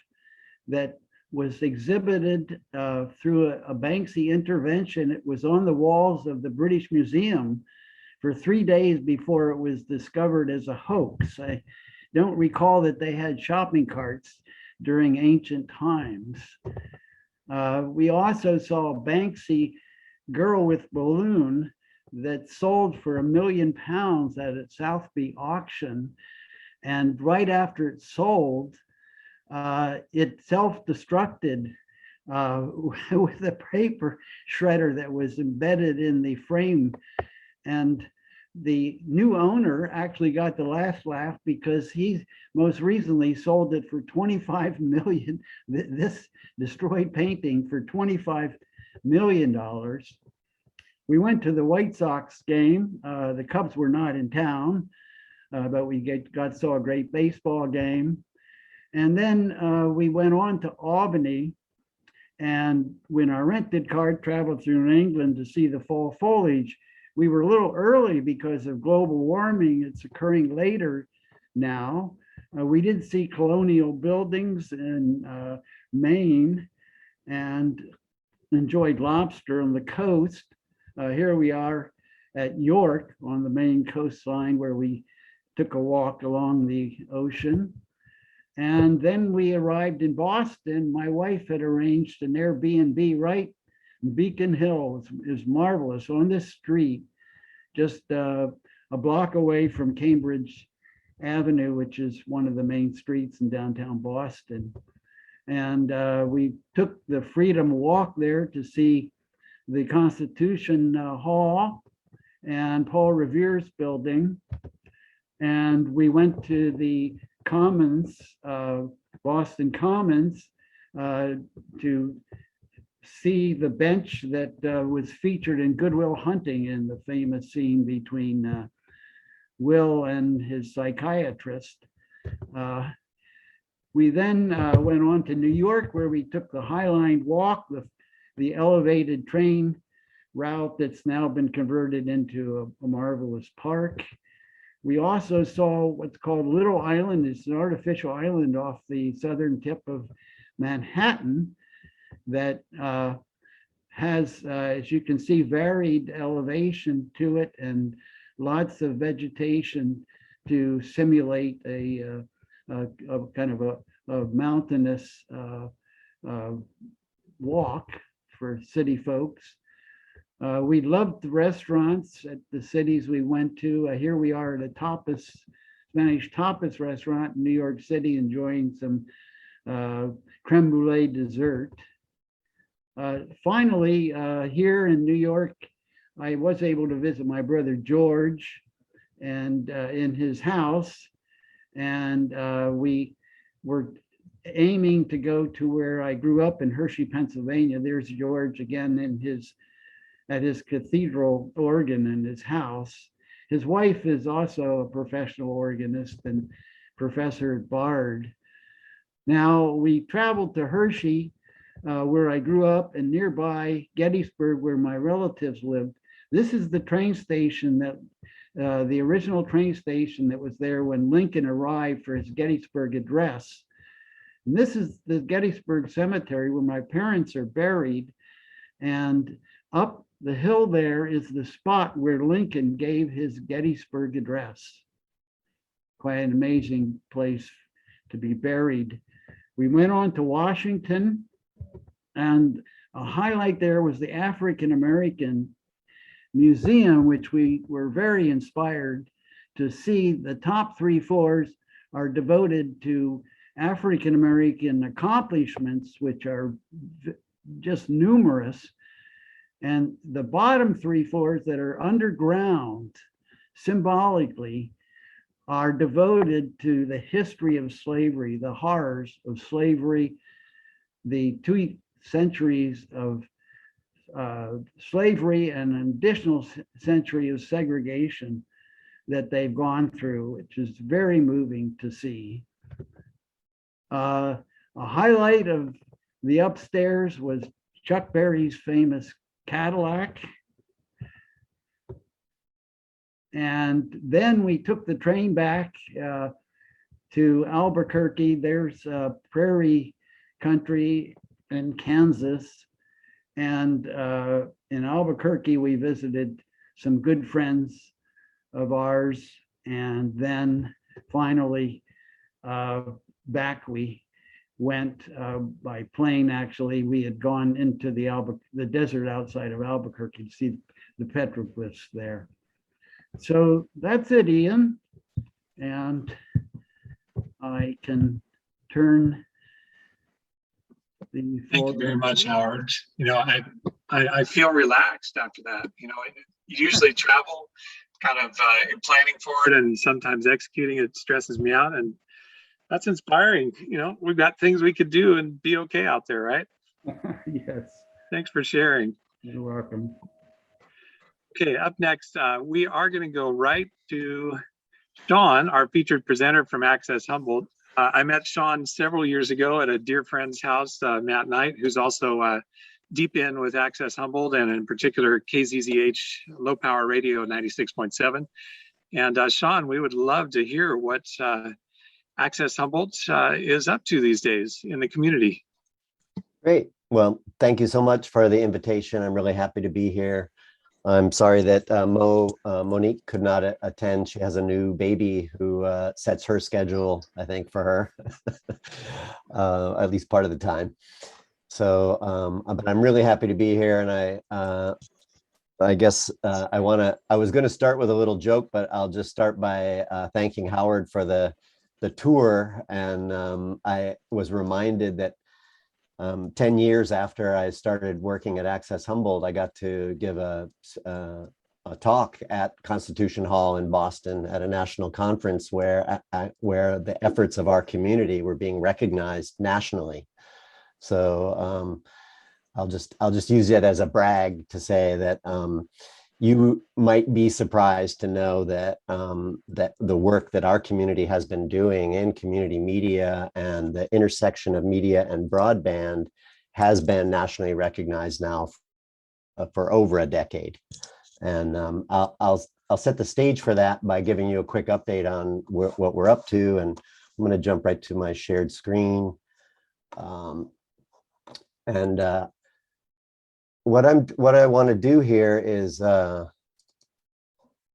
R: that was exhibited through a Banksy intervention. It was on the walls of the British Museum for 3 days before it was discovered as a hoax. I don't recall that they had shopping carts during ancient times. We also saw a Banksy girl with balloon that sold for £1 million at a Southby auction. And right after it sold, it self-destructed with a paper shredder that was embedded in the frame. And the new owner actually got the last laugh because he most recently sold it for 25 million, this destroyed painting for $25 million. We went to the White Sox game. The Cubs were not in town, but we saw a great baseball game. And then we went on to Albany, and when our rented car traveled through New England to see the fall foliage, we were a little early because of global warming. It's occurring later now. We did see colonial buildings in Maine and enjoyed lobster on the coast. Here we are at York on the Maine coastline where we took a walk along the ocean. And then we arrived in Boston. My wife had arranged an Airbnb right in Beacon Hill. It was marvelous on this street, just a block away from Cambridge Avenue, which is one of the main streets in downtown Boston. And we took the Freedom Walk there to see the Constitution Hall and Paul Revere's building. And we went to the Commons, Boston Commons, to see the bench that was featured in Good Will Hunting in the famous scene between Will and his psychiatrist. We then went on to New York, where we took the High Line Walk, the elevated train route that's now been converted into a marvelous park. We also saw what's called Little Island. It's an artificial island off the southern tip of Manhattan that has, as you can see, varied elevation to it and lots of vegetation to simulate a kind of a mountainous walk for city folks. We loved the restaurants at the cities we went to. Here we are at a Spanish tapas restaurant in New York City, enjoying some creme brulee dessert. Finally, here in New York, I was able to visit my brother George and in his house, and we were aiming to go to where I grew up in Hershey, Pennsylvania. There's George again at his cathedral organ in his house. His wife is also a professional organist and professor at Bard. Now we traveled to Hershey, where I grew up, and nearby Gettysburg, where my relatives lived. This is the train station that the original train station that was there when Lincoln arrived for his Gettysburg address. And this is the Gettysburg Cemetery where my parents are buried. And up the hill there is the spot where Lincoln gave his Gettysburg address. Quite an amazing place to be buried. We went on to Washington, and a highlight there was the African American Museum, which we were very inspired to see. The top 3 floors are devoted to African American accomplishments, which are just numerous. And the bottom 3 floors that are underground, symbolically, are devoted to the history of slavery, the horrors of slavery, the centuries of slavery and an additional century of segregation that they've gone through, which is very moving to see. A highlight of the upstairs was Chuck Berry's famous Cadillac. And then we took the train back to Albuquerque. There's prairie country in Kansas. And in Albuquerque, we visited some good friends of ours. And then finally back we went by plane. Actually, we had gone into the desert outside of Albuquerque to see the petroglyphs there. So that's it, Ian. And I can turn the
A: Thank you very much, Howard. You know, I feel relaxed after that. You know, you usually travel kind of planning for it, and sometimes executing it stresses me out, and that's inspiring. You know, we've got things we could do and be okay out there, right?
R: Yes.
A: Thanks for sharing.
R: You're welcome.
A: Okay, up next, we are going to go right to Sean, our featured presenter from Access Humboldt. I met Sean several years ago at a dear friend's house, Matt Knight, who's also deep in with Access Humboldt, and in particular Kzzh low power radio 96.7. And Sean, we would love to hear what Access Humboldt is up to these days in the community.
K: Great. Well, thank you so much for the invitation. I'm really happy to be here. I'm sorry that Monique could not attend. She has a new baby who sets her schedule, I think, for her, at least part of the time. So, but I'm really happy to be here. And I guess I was going to start with a little joke, but I'll just start by thanking Howard for the tour. And I was reminded that 10 years after I started working at Access Humboldt, I got to give a talk at Constitution Hall in Boston at a national conference where the efforts of our community were being recognized nationally. So I'll just use it as a brag to say that you might be surprised to know that that the work that our community has been doing in community media and the intersection of media and broadband has been nationally recognized now for over a decade. And I'll set the stage for that by giving you a quick update on what we're up to. And I'm going to jump right to my shared screen. What I want to do here is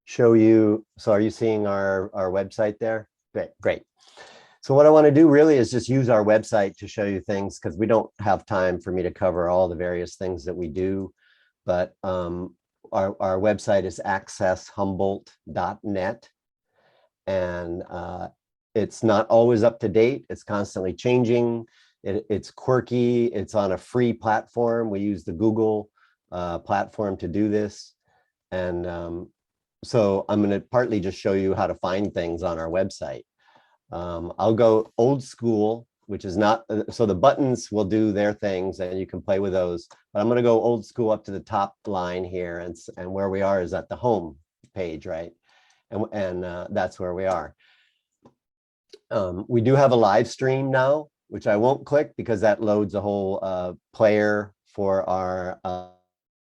K: show you. So are you seeing our website there? Great. So what I want to do really is just use our website to show you things, because we don't have time for me to cover all the various things that we do. But our website is accesshumboldt.net. And it's not always up to date. It's constantly changing. It's quirky. It's on a free platform. We use the Google platform to do this. And so I'm going to partly just show you how to find things on our website. I'll go old school, which is not, so the buttons will do their things and you can play with those. But I'm going to go old school up to the top line here. And where we are is at the home page, right? And that's where we are. We do have a live stream now, which I won't click because that loads a whole player for our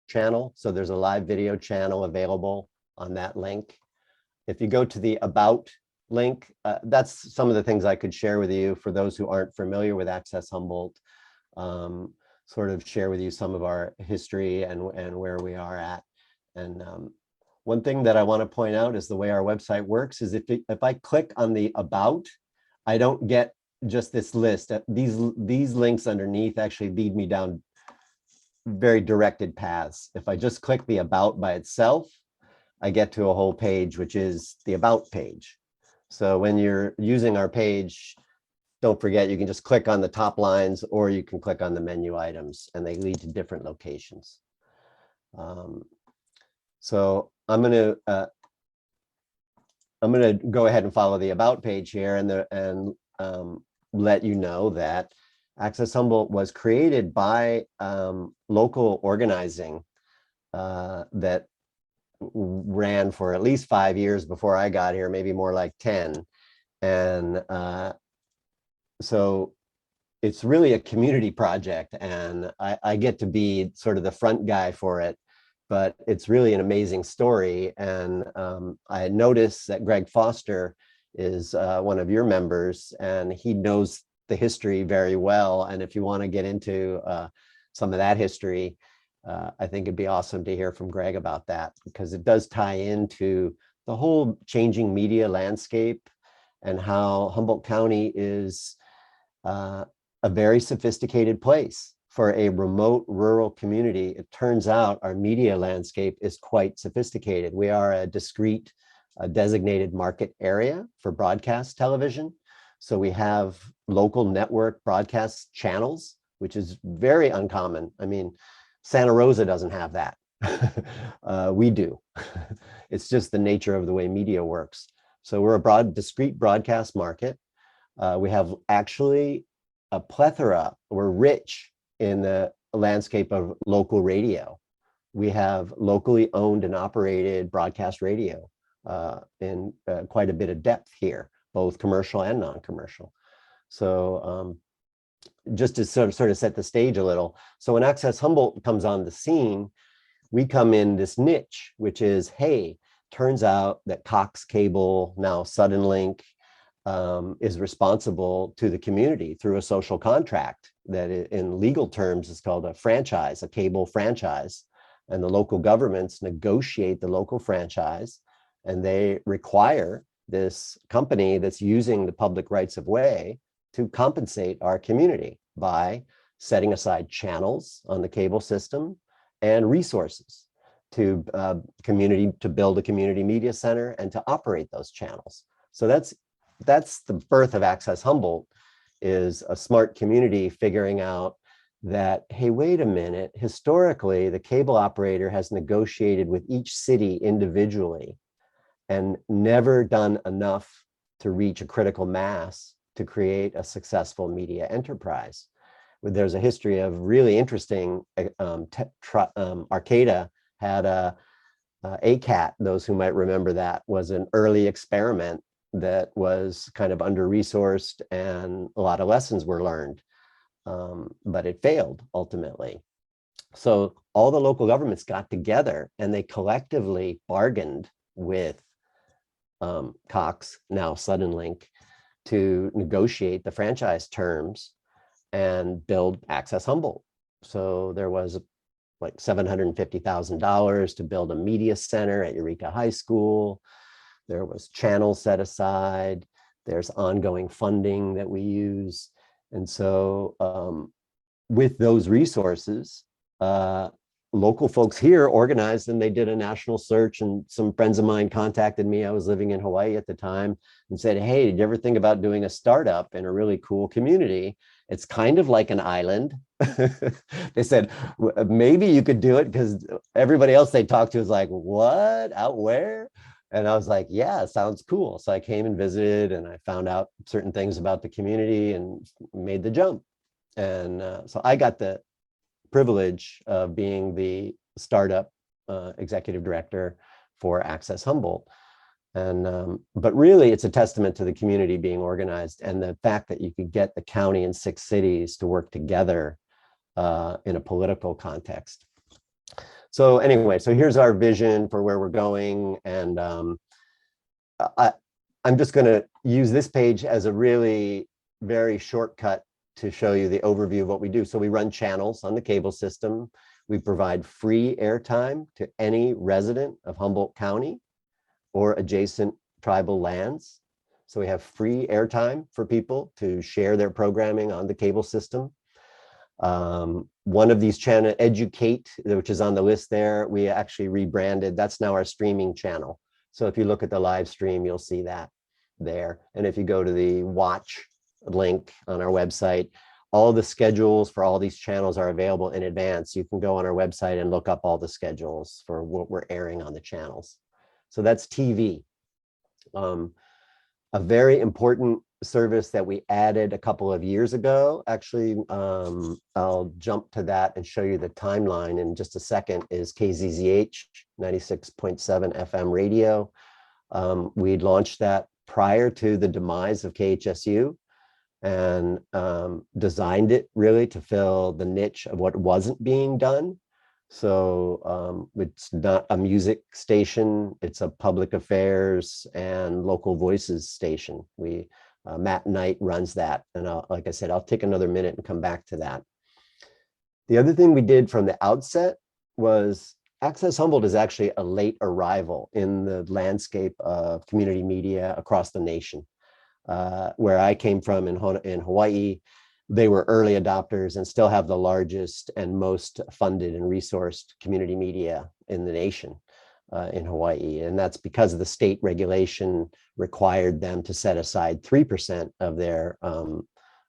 K: channel. So there's a live video channel available on that link. If you go to the About link, that's some of the things I could share with you for those who aren't familiar with Access Humboldt, sort of share with you some of our history and where we are at. And one thing that I want to point out is the way our website works is if I click on the About, I don't get just this list. These links underneath actually lead me down very directed paths. If I just click the About by itself, I get to a whole page, which is the About page. So when you're using our page, don't forget you can just click on the top lines or you can click on the menu items and they lead to different locations. So I'm going to go ahead and follow the About page here and let you know that Access Humboldt was created by local organizing that ran for at least 5 years before I got here, maybe more like 10. And so it's really a community project, and I get to be sort of the front guy for it, but it's really an amazing story. And I noticed that Greg Foster is one of your members, and he knows the history very well. And if you want to get into some of that history, I think it'd be awesome to hear from Greg about that, because it does tie into the whole changing media landscape and how Humboldt County is a very sophisticated place for a remote rural community. It turns out our media landscape is quite sophisticated. We are a discrete, designated market area for broadcast television. So we have local network broadcast channels, which is very uncommon. I mean, Santa Rosa doesn't have that. We do. It's just the nature of the way media works. So we're a discrete broadcast market. We have actually a plethora. We're rich in the landscape of local radio. We have locally owned and operated broadcast radio in quite a bit of depth here, both commercial and non-commercial. So just to sort of set the stage a little. So when Access Humboldt comes on the scene, we come in this niche, which is, hey, turns out that Cox Cable, now Suddenlink, is responsible to the community through a social contract that in legal terms is called a franchise, a cable franchise. And the local governments negotiate the local franchise, and they require this company that's using the public rights of way to compensate our community by setting aside channels on the cable system and resources to build a community media center and to operate those channels. So that's the birth of Access Humboldt, is a smart community figuring out that, hey, wait a minute, historically, the cable operator has negotiated with each city individually and never done enough to reach a critical mass to create a successful media enterprise. There's a history of really interesting, Arcata had a ACAT, those who might remember that, was an early experiment that was kind of under-resourced, and a lot of lessons were learned, but it failed ultimately. So all the local governments got together and they collectively bargained with Cox, now Suddenlink, to negotiate the franchise terms and build Access Humboldt. So there was like $750,000 to build a media center at Eureka High School. There was channels set aside. There's ongoing funding that we use. And so with those resources, local folks here organized, and they did a national search, and some friends of mine contacted me. I was living in Hawaii at the time, and said, hey, did you ever think about doing a startup in a really cool community? It's kind of like an island. They said, maybe you could do it, because everybody else they talked to was like, what, out where? And I was like, yeah, sounds cool. So I came and visited, and I found out certain things about the community and made the jump. And so I got the privilege of being the startup executive director for Access Humboldt. And but really, it's a testament to the community being organized, and the fact that you could get the county and 6 cities to work together in a political context. So anyway, so here's our vision for where we're going. And I'm just going to use this page as a really very shortcut to show you the overview of what we do. So we run channels on the cable system. We provide free airtime to any resident of Humboldt County or adjacent tribal lands. So we have free airtime for people to share their programming on the cable system. One of these channels, Educate, which is on the list there, we actually rebranded. That's now our streaming channel. So if you look at the live stream, you'll see that there. And if you go to the watch link on our website, all the schedules for all these channels are available in advance. You can go on our website and look up all the schedules for what we're airing on the channels. So that's TV. A very important service that we added a couple of years ago. Actually, I'll jump to that and show you the timeline in just a second, is Kzzh 96.7 FM radio. We launched that prior to the demise of KHSU, and designed it really to fill the niche of what wasn't being done. So it's not a music station, it's a public affairs and local voices station. Matt Knight runs that. And like I said, I'll take another minute and come back to that. The other thing we did from the outset was Access Humboldt is actually a late arrival in the landscape of community media across the nation. Where I came from in Hawaii, they were early adopters and still have the largest and most funded and resourced community media in the nation in Hawaii. And that's because of the state regulation required them to set aside 3% of their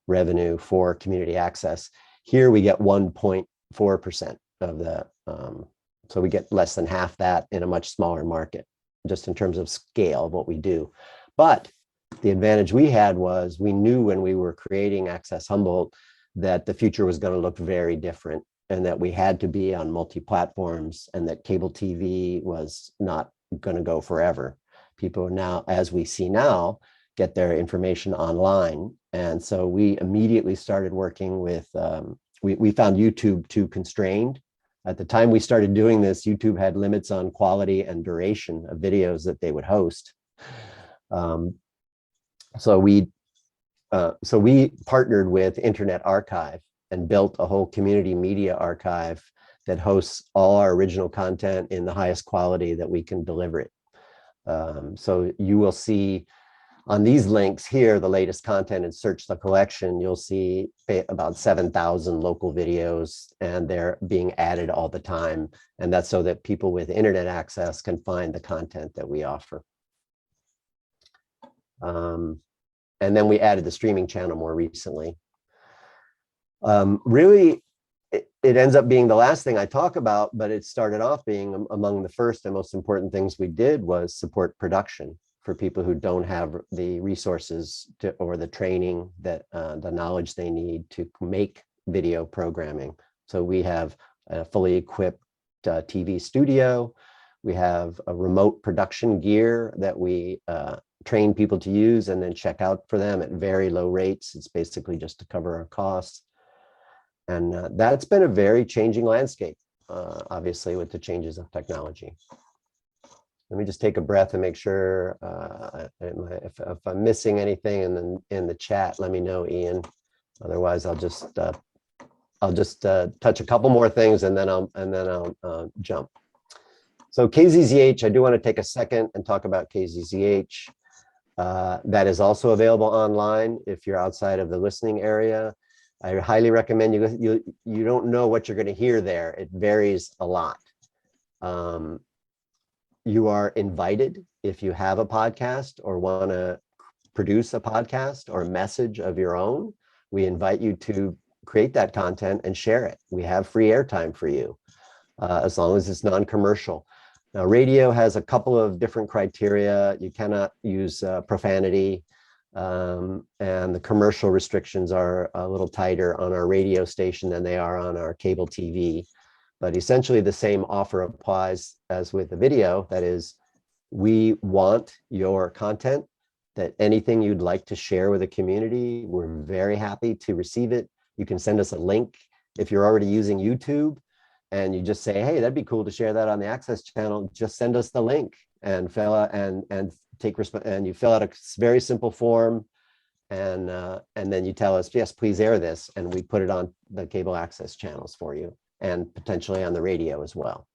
K: revenue for community access. Here we get 1.4% of the, so we get less than half that in a much smaller market, just in terms of scale of what we do. But the advantage we had was we knew when we were creating Access Humboldt that the future was going to look very different, and that we had to be on multi-platforms, and that cable TV was not going to go forever. People now, as we see now, get their information online. And so we immediately started working with, we found YouTube too constrained. At the time we started doing this, YouTube had limits on quality and duration of videos that they would host. So we partnered with Internet Archive and built a whole community media archive that hosts all our original content in the highest quality that we can deliver it. So you will see on these links here, the latest content, and search the collection, you'll see about 7,000 local videos, and they're being added all the time. And that's so that people with internet access can find the content that we offer. And then we added the streaming channel more recently. Really, it ends up being the last thing I talk about, but it started off being among the first and most important things we did was support production for people who don't have the resources or the training, that the knowledge they need to make video programming. So we have a fully equipped TV studio. We have a remote production gear that we train people to use and then check out for them at very low rates. It's basically just to cover our costs. And that's been a very changing landscape, obviously, with the changes of technology. Let me just take a breath and make sure if I'm missing anything in the chat, let me know, Ian. Otherwise, I'll just touch a couple more things and then I'll jump. So Kzzh, I do want to take a second and talk about Kzzh. That is also available online if you're outside of the listening area. I highly recommend you don't know what you're going to hear there. It varies a lot. You are invited, if you have a podcast or want to produce a podcast or a message of your own, we invite you to create that content and share it. We have free airtime for you, as long as it's non-commercial. Now, radio has a couple of different criteria. You cannot use profanity, and the commercial restrictions are a little tighter on our radio station than they are on our cable TV. But essentially the same offer applies as with the video. That is, we want your content, that anything you'd like to share with the community, we're very happy to receive it. You can send us a link if you're already using YouTube and you just say, hey, that'd be cool to share that on the Access channel. Just send us the link and fill out and you fill out a very simple form, and then you tell us, yes, please air this, and we put it on the cable access channels for you, and potentially on the radio as well.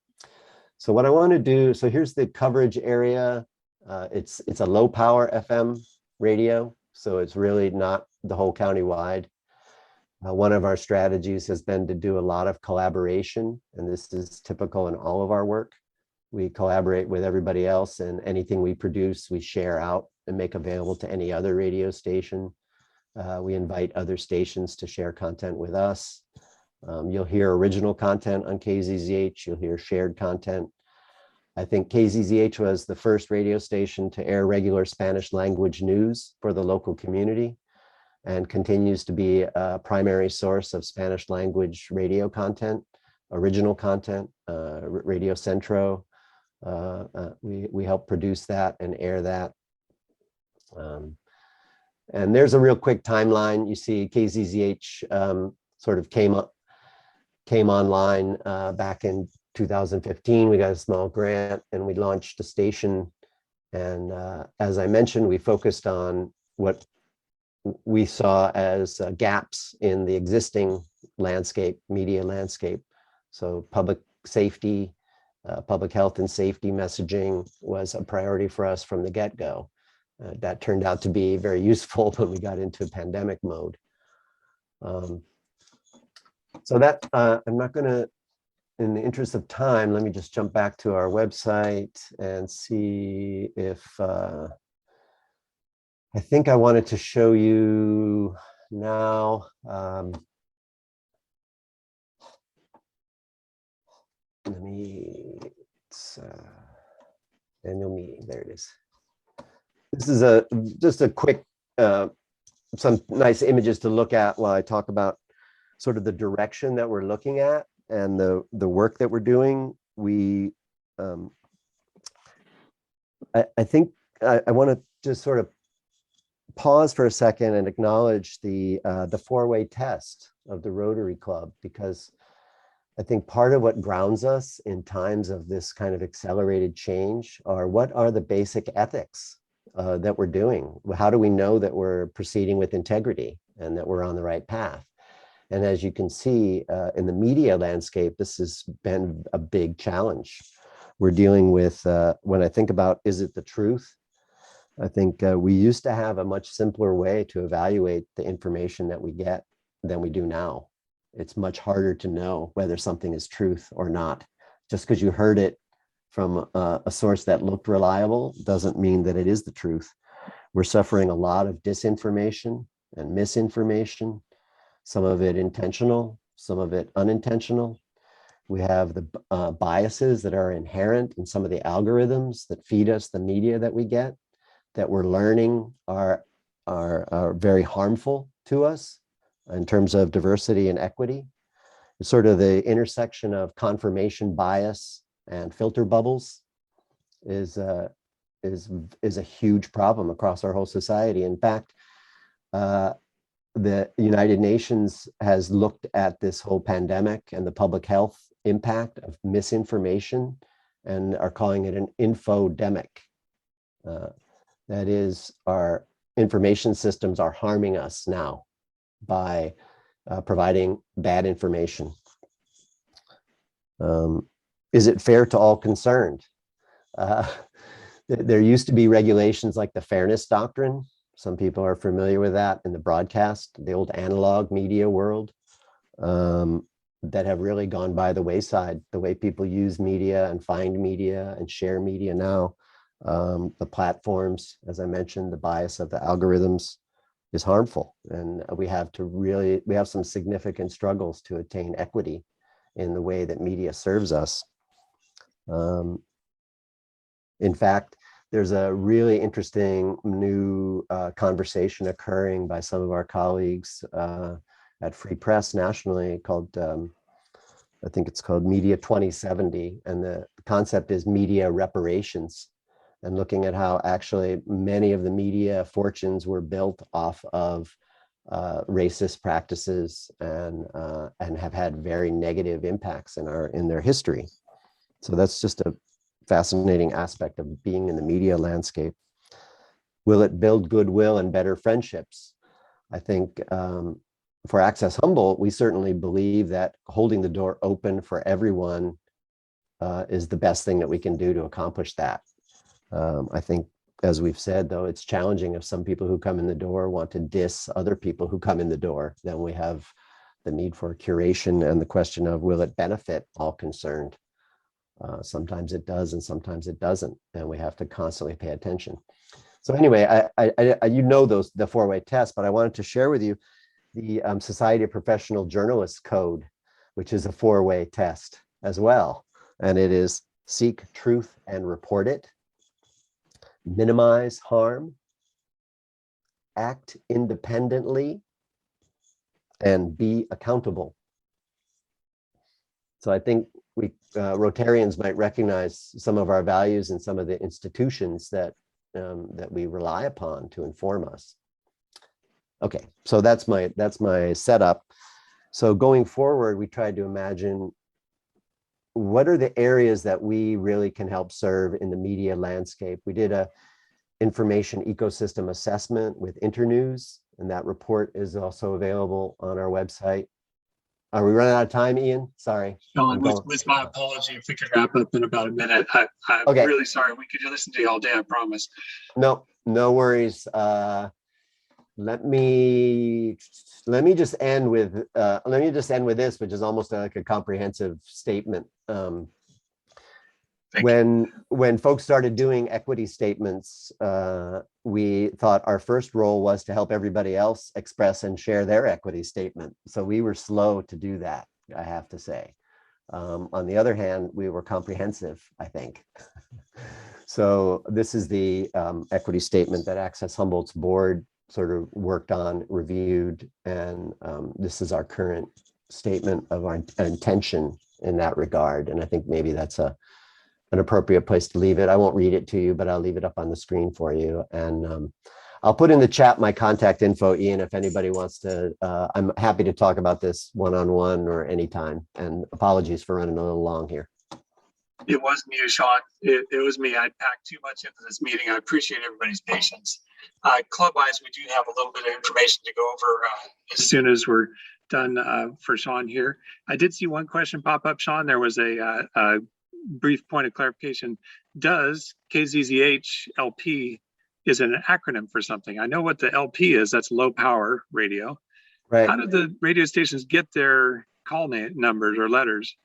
K: So what I want to do, so here's the coverage area. It's a low power FM radio, so it's really not the whole county wide. One of our strategies has been to do a lot of collaboration, and this is typical in all of our work. We collaborate with everybody else, and anything we produce, we share out and make available to any other radio station. We invite other stations to share content with us. You'll hear original content on Kzzh, you'll hear shared content. I think KZZH was the first radio station to air regular Spanish language news for the local community and continues to be a primary source of Spanish language radio content, original content, Radio Centro. We help produce that and air that. And there's a real quick timeline. You see KZZH sort of came online back in 2015. We got a small grant and we launched a station. And as I mentioned, we focused on what we saw as gaps in the existing landscape, media landscape. So public safety, public health and safety messaging was a priority for us from the get-go. That turned out to be very useful when we got into pandemic mode. So that I'm not going to, in the interest of time, let me just jump back to our website and see if I think I wanted to show you now. Let me, it's annual meeting, there it is. This is just a quick, some nice images to look at while I talk about sort of the direction that we're looking at and the work that we're doing. We, I think I want to just sort of pause for a second and acknowledge the four-way test of the Rotary Club, because I think part of what grounds us in times of this kind of accelerated change are what are the basic ethics that we're doing? How do we know that we're proceeding with integrity and that we're on the right path? And as you can see in the media landscape, this has been a big challenge. We're dealing with, when I think about, is it the truth? I think we used to have a much simpler way to evaluate the information that we get than we do now. It's much harder to know whether something is truth or not. Just because you heard it from a source that looked reliable doesn't mean that it is the truth. We're suffering a lot of disinformation and misinformation, some of it intentional, some of it unintentional. We have the biases that are inherent in some of the algorithms that feed us the media that we get, that we're learning are very harmful to us in terms of diversity and equity. It's sort of the intersection of confirmation bias and filter bubbles is a huge problem across our whole society. In fact, the United Nations has looked at this whole pandemic and the public health impact of misinformation and are calling it an infodemic. That is, our information systems are harming us now by providing bad information. Is it fair to all concerned? There used to be regulations like the Fairness Doctrine. Some people are familiar with that in the broadcast, the old analog media world, that have really gone by the wayside. The way people use media and find media and share media now, the platforms, as I mentioned, the bias of the algorithms is harmful. And we have some significant struggles to attain equity in the way that media serves us. In fact, there's a really interesting new conversation occurring by some of our colleagues at Free Press nationally called, I think it's called Media 2070. And the concept is media reparations, and looking at how actually many of the media fortunes were built off of racist practices and have had very negative impacts in their history. So that's just a fascinating aspect of being in the media landscape. Will it build goodwill and better friendships? I think for Access Humboldt, we certainly believe that holding the door open for everyone is the best thing that we can do to accomplish that. I think, as we've said, though, it's challenging if some people who come in the door want to diss other people who come in the door. Then we have the need for curation and the question of, will it benefit all concerned? Sometimes it does and sometimes it doesn't, and we have to constantly pay attention. So anyway, you know the four-way test, but I wanted to share with you the Society of Professional Journalists Code, which is a four-way test as well. And it is seek truth and report it, minimize harm, act independently, and be accountable. So I think we Rotarians might recognize some of our values and some of the institutions that that we rely upon to inform us. Okay, so that's my setup. So going forward, we tried to imagine what are the areas that we really can help serve in the media landscape. We did a information ecosystem assessment with Internews, and that report is also available on our website. Are we running out of time, Ian? Sorry.
A: Sean, with my apology, if we could wrap up in about a minute. I'm
K: Okay.
A: really sorry. We could listen to you all day, I promise.
K: No worries. Let me just end with this, which is almost like a comprehensive statement. When folks started doing equity statements, we thought our first role was to help everybody else express and share their equity statement. So we were slow to do that, I have to say. On the other hand, we were comprehensive, I think. So this is the equity statement that Access Humboldt's board sort of worked on, reviewed, and this is our current statement of our intention in that regard. And I think maybe that's an appropriate place to leave it. I won't read it to you, but I'll leave it up on the screen for you. And I'll put in the chat my contact info, Ian, if anybody wants to. I'm happy to talk about this one-on-one or anytime. And apologies for running a little long here.
A: It wasn't you, Sean. It was me. I packed too much into this meeting. I appreciate everybody's patience. Club-wise, we do have a little bit of information to go over as soon as we're done for Sean here. I did see one question pop up, Sean. There was a brief point of clarification. Does Kzzh LP is an acronym for something? I know what the LP is. That's low power radio.
K: Right.
A: How did the radio stations get their call numbers or letters?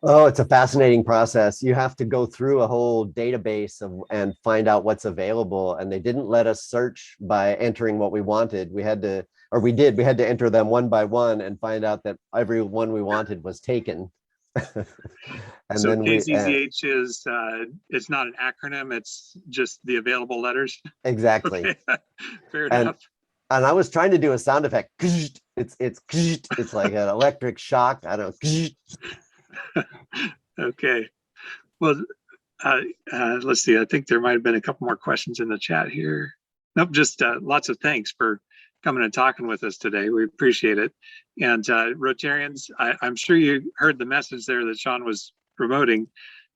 K: Oh, it's a fascinating process. You have to go through a whole database and find out what's available. And they didn't let us search by entering what we wanted. We had to enter them one by one and find out that every one we wanted was taken. And
A: so
K: then
A: Kzzh is it's not an acronym, it's just the available letters.
K: Exactly.
A: Okay. Fair enough.
K: And I was trying to do a sound effect. It's like an electric shock. I don't know.
A: Okay. Well, let's see. I think there might have been a couple more questions in the chat here. Nope, just lots of thanks for coming and talking with us today. We appreciate it. And Rotarians, I'm sure you heard the message there that Sean was promoting.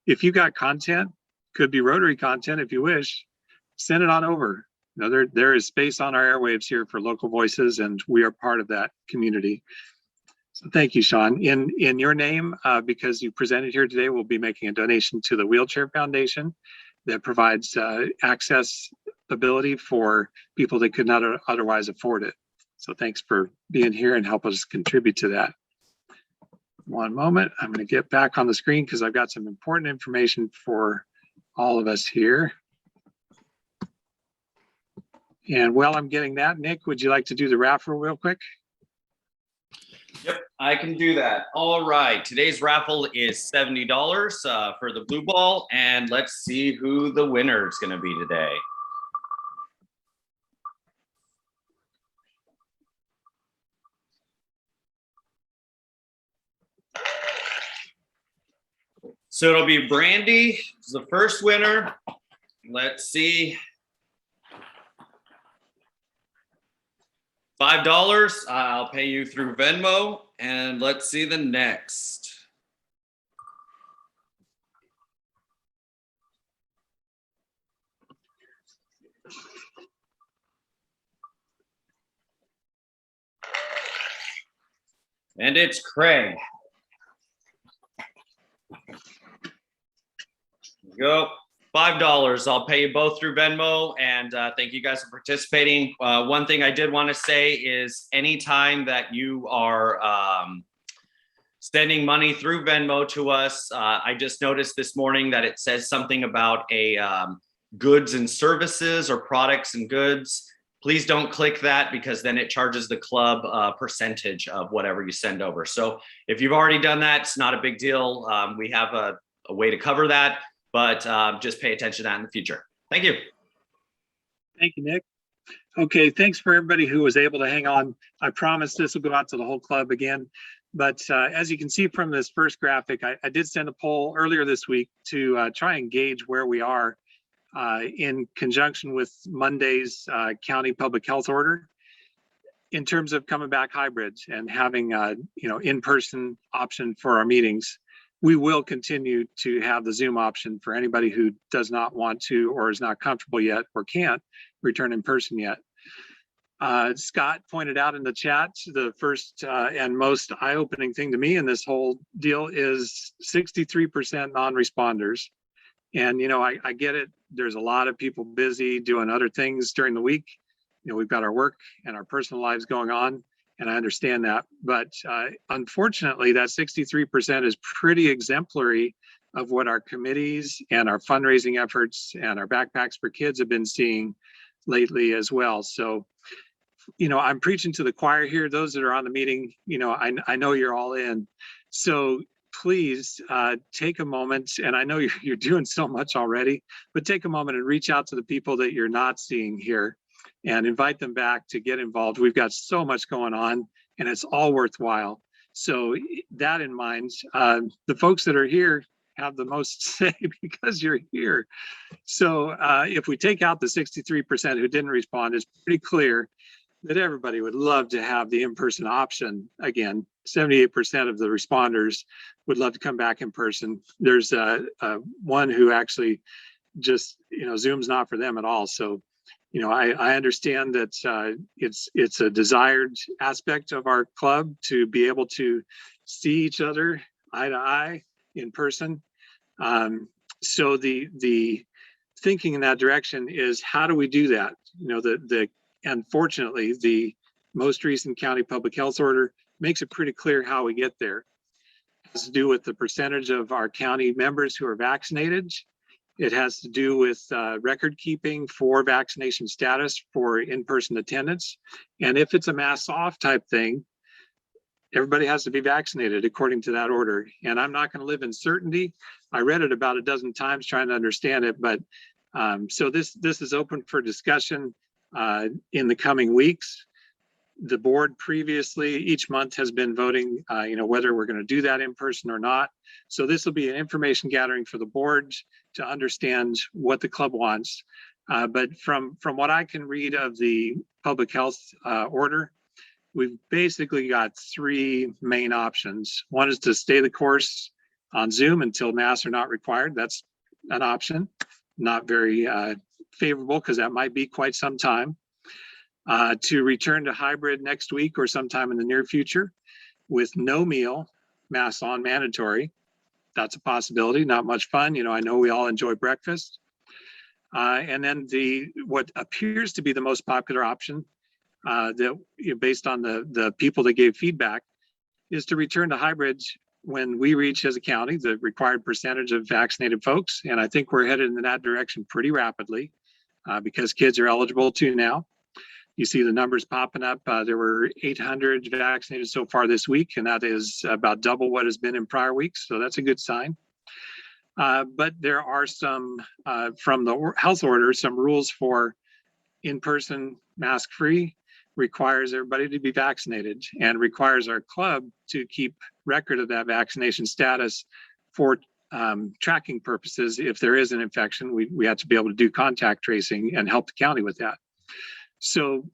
A: If you got content, could be Rotary content if you wish, send it on over. You know, there is space on our airwaves here for local voices, and we are part of that community. So thank you, Sean. In your name, because you presented here today, we'll be making a donation to the Wheelchair Foundation that provides access ability for people that could not otherwise afford it. So thanks for being here and help us contribute to that. One moment, I'm going to get back on the screen because I've got some important information for all of us here. And while I'm getting that, Nick, would you like to do the raffle real quick?
S: Yep, I can do that. All right, today's raffle is $70 for the blue ball, and let's see who the winner is going to be today. So it'll be Brandy is the first winner. Let's see. $5, I'll pay you through Venmo, and let's see the next. And it's Craig. There you go. $5. I'll pay you both through Venmo, and thank you guys for participating. One thing I did want to say is anytime that you are sending money through Venmo to us, I just noticed this morning that it says something about a goods and services or products and goods. Please don't click that because then it charges the club a percentage of whatever you send over. So if you've already done that, it's not a big deal. We have a a way to cover that, but just pay attention to that in the future. Thank you.
A: Thank you, Nick. Okay, thanks for everybody who was able to hang on. I promise this will go out to the whole club again. But as you can see from this first graphic, I did send a poll earlier this week to try and gauge where we are in conjunction with Monday's county public health order in terms of coming back hybrid and having in-person option for our meetings. We will continue to have the Zoom option for anybody who does not want to or is not comfortable yet or can't return in person yet. Scott pointed out in the chat, the first and most eye-opening thing to me in this whole deal is 63% non-responders. And, I get it. There's a lot of people busy doing other things during the week. We've got our work and our personal lives going on, and I understand that. But unfortunately, that 63% is pretty exemplary of what our committees and our fundraising efforts and our Backpacks for Kids have been seeing lately as well. So, I'm preaching to the choir here. Those that are on the meeting, I know you're all in. So please take a moment, and I know you're doing so much already, but take a moment and reach out to the people that you're not seeing here and invite them back to get involved. We've got so much going on, and it's all worthwhile. So that in mind, the folks that are here have the most to say because you're here. So if we take out the 63% who didn't respond, it's pretty clear that everybody would love to have the in-person option again. 78% of the responders would love to come back in person. There's one who actually just, Zoom's not for them at all. So, I understand that it's a desired aspect of our club to be able to see each other eye to eye in person. So the thinking in that direction is, how do we do that? Unfortunately, the most recent county public health order makes it pretty clear how we get there. It has to do with the percentage of our county members who are vaccinated. It has to do with record keeping for vaccination status for in-person attendance. And if it's a mask off type thing, everybody has to be vaccinated according to that order. And I'm not going to live in certainty. I read it about a dozen times trying to understand it, but so this is open for discussion in the coming weeks. The board previously each month has been voting, whether we're going to do that in person or not. So this will be an information gathering for the board to understand what the club wants. But from what I can read of the public health order, we've basically got three main options. One is to stay the course on Zoom until masks are not required. That's an option, not very favorable because that might be quite some time. To return to hybrid next week or sometime in the near future with no meal, masks on mandatory. That's a possibility, not much fun. I know we all enjoy breakfast. And then what appears to be the most popular option that based on the people that gave feedback is to return to hybrid when we reach as a county the required percentage of vaccinated folks. And I think we're headed in that direction pretty rapidly because kids are eligible to now. You see the numbers popping up. There were 800 vaccinated so far this week, and that is about double what has been in prior weeks. So that's a good sign. But there are some, from the health order, some rules for in-person mask-free, requires everybody to be vaccinated and requires our club to keep record of that vaccination status for tracking purposes. If there is an infection, we have to be able to do contact tracing and help the county with that. So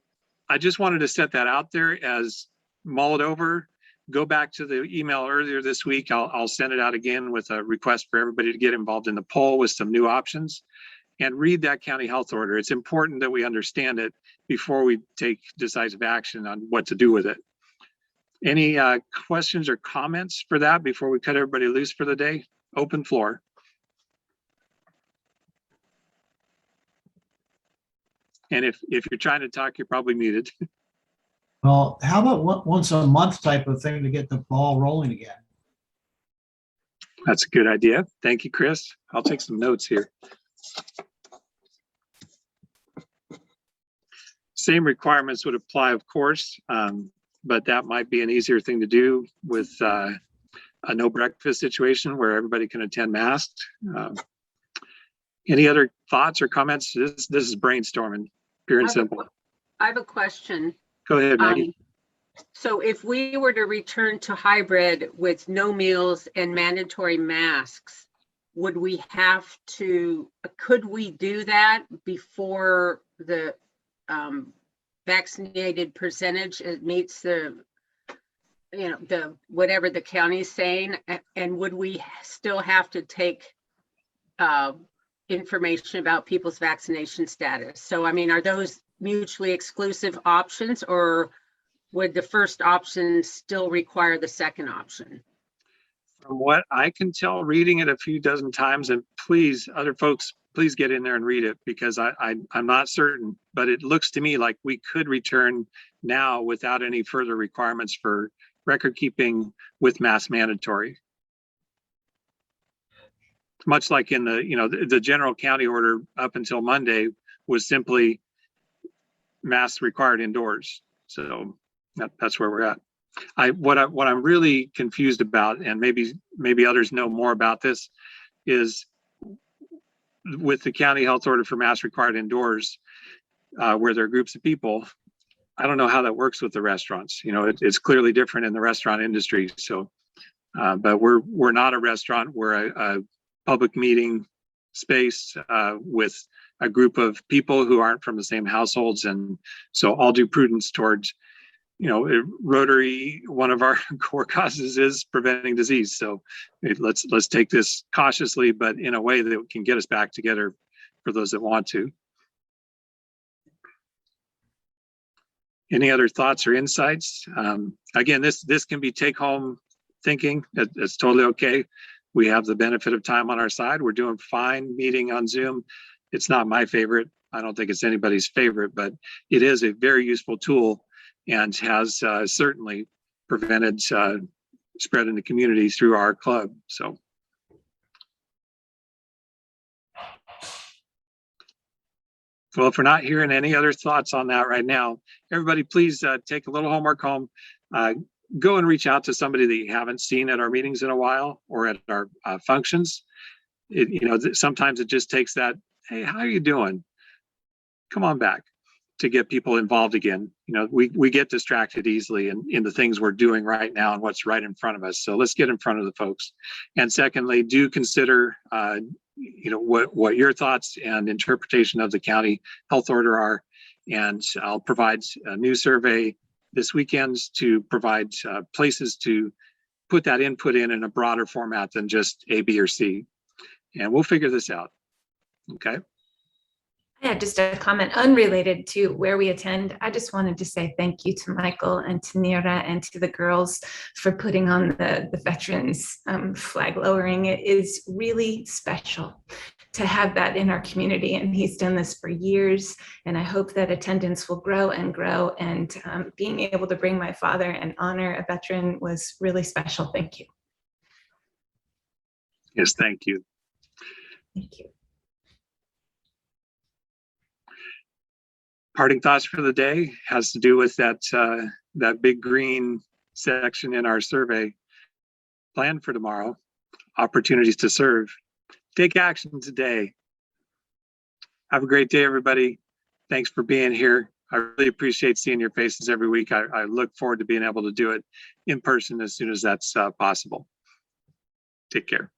A: I just wanted to set that out there as mull it over. Go back to the email earlier this week. I'll send it out again with a request for everybody to get involved in the poll with some new options and read that county health order. It's important that we understand it before we take decisive action on what to do with it. Any questions or comments for that before we cut everybody loose for the day? Open floor. And if you're trying to talk, you're probably muted.
T: Well, how about once a month type of thing to get the ball rolling again?
A: That's a good idea. Thank you, Chris. I'll take some notes here. Same requirements would apply, of course, but that might be an easier thing to do with a no breakfast situation where everybody can attend masked. Any other thoughts or comments? This is brainstorming, pure and simple.
C: I have a question.
A: Go ahead, Maggie.
C: So if we were to return to hybrid with no meals and mandatory masks, would we have to, could we do that before the vaccinated percentage meets the, the whatever the county's saying? And would we still have to take information about people's vaccination status? So, I mean, are those mutually exclusive options, or would the first option still require the second option?
A: From what I can tell, reading it a few dozen times, and please, other folks, please get in there and read it, because I'm not certain, but it looks to me like we could return now without any further requirements for record keeping with mask mandatory. Much like in the general county order up until Monday was simply masks required indoors. So that's where we're at. What I'm really confused about, and maybe others know more about this, is with the county health order for masks required indoors, where there are groups of people. I don't know how that works with the restaurants. It's clearly different in the restaurant industry. So, but we're not a restaurant. We're a public meeting space with a group of people who aren't from the same households, and so all due prudence towards, Rotary, one of our core causes is preventing disease. So let's take this cautiously, but in a way that can get us back together for those that want to. Any other thoughts or insights? Again, this can be take-home thinking. It's totally okay. We have the benefit of time on our side. We're doing fine meeting on Zoom. It's not my favorite. I don't think it's anybody's favorite, but it is a very useful tool and has certainly prevented spread in the community through our club. So. Well, if we're not hearing any other thoughts on that right now, everybody please take a little homework home. Go and reach out to somebody that you haven't seen at our meetings in a while or at our functions. Sometimes it just takes that, hey, how are you doing? Come on back, to get people involved again. We get distracted easily in the things we're doing right now and what's right in front of us. So let's get in front of the folks. And secondly, do consider what your thoughts and interpretation of the county health order are. And I'll provide a new survey this weekend to provide places to put that input in a broader format than just A, B, or C. And we'll figure this out. Okay.
J: Yeah, just a comment unrelated to where we attend. I just wanted to say thank you to Michael and to Nira and to the girls for putting on the veterans flag lowering. It is really special to have that in our community, and he's done this for years, and I hope that attendance will grow and grow, and being able to bring my father and honor a veteran was really special. Thank you.
A: Yes, thank you.
J: Thank you.
A: Parting thoughts for the day has to do with that big green section in our survey. Plan for tomorrow, opportunities to serve. Take action today. Have a great day, everybody. Thanks for being here. I really appreciate seeing your faces every week. I look forward to being able to do it in person as soon as that's possible. Take care.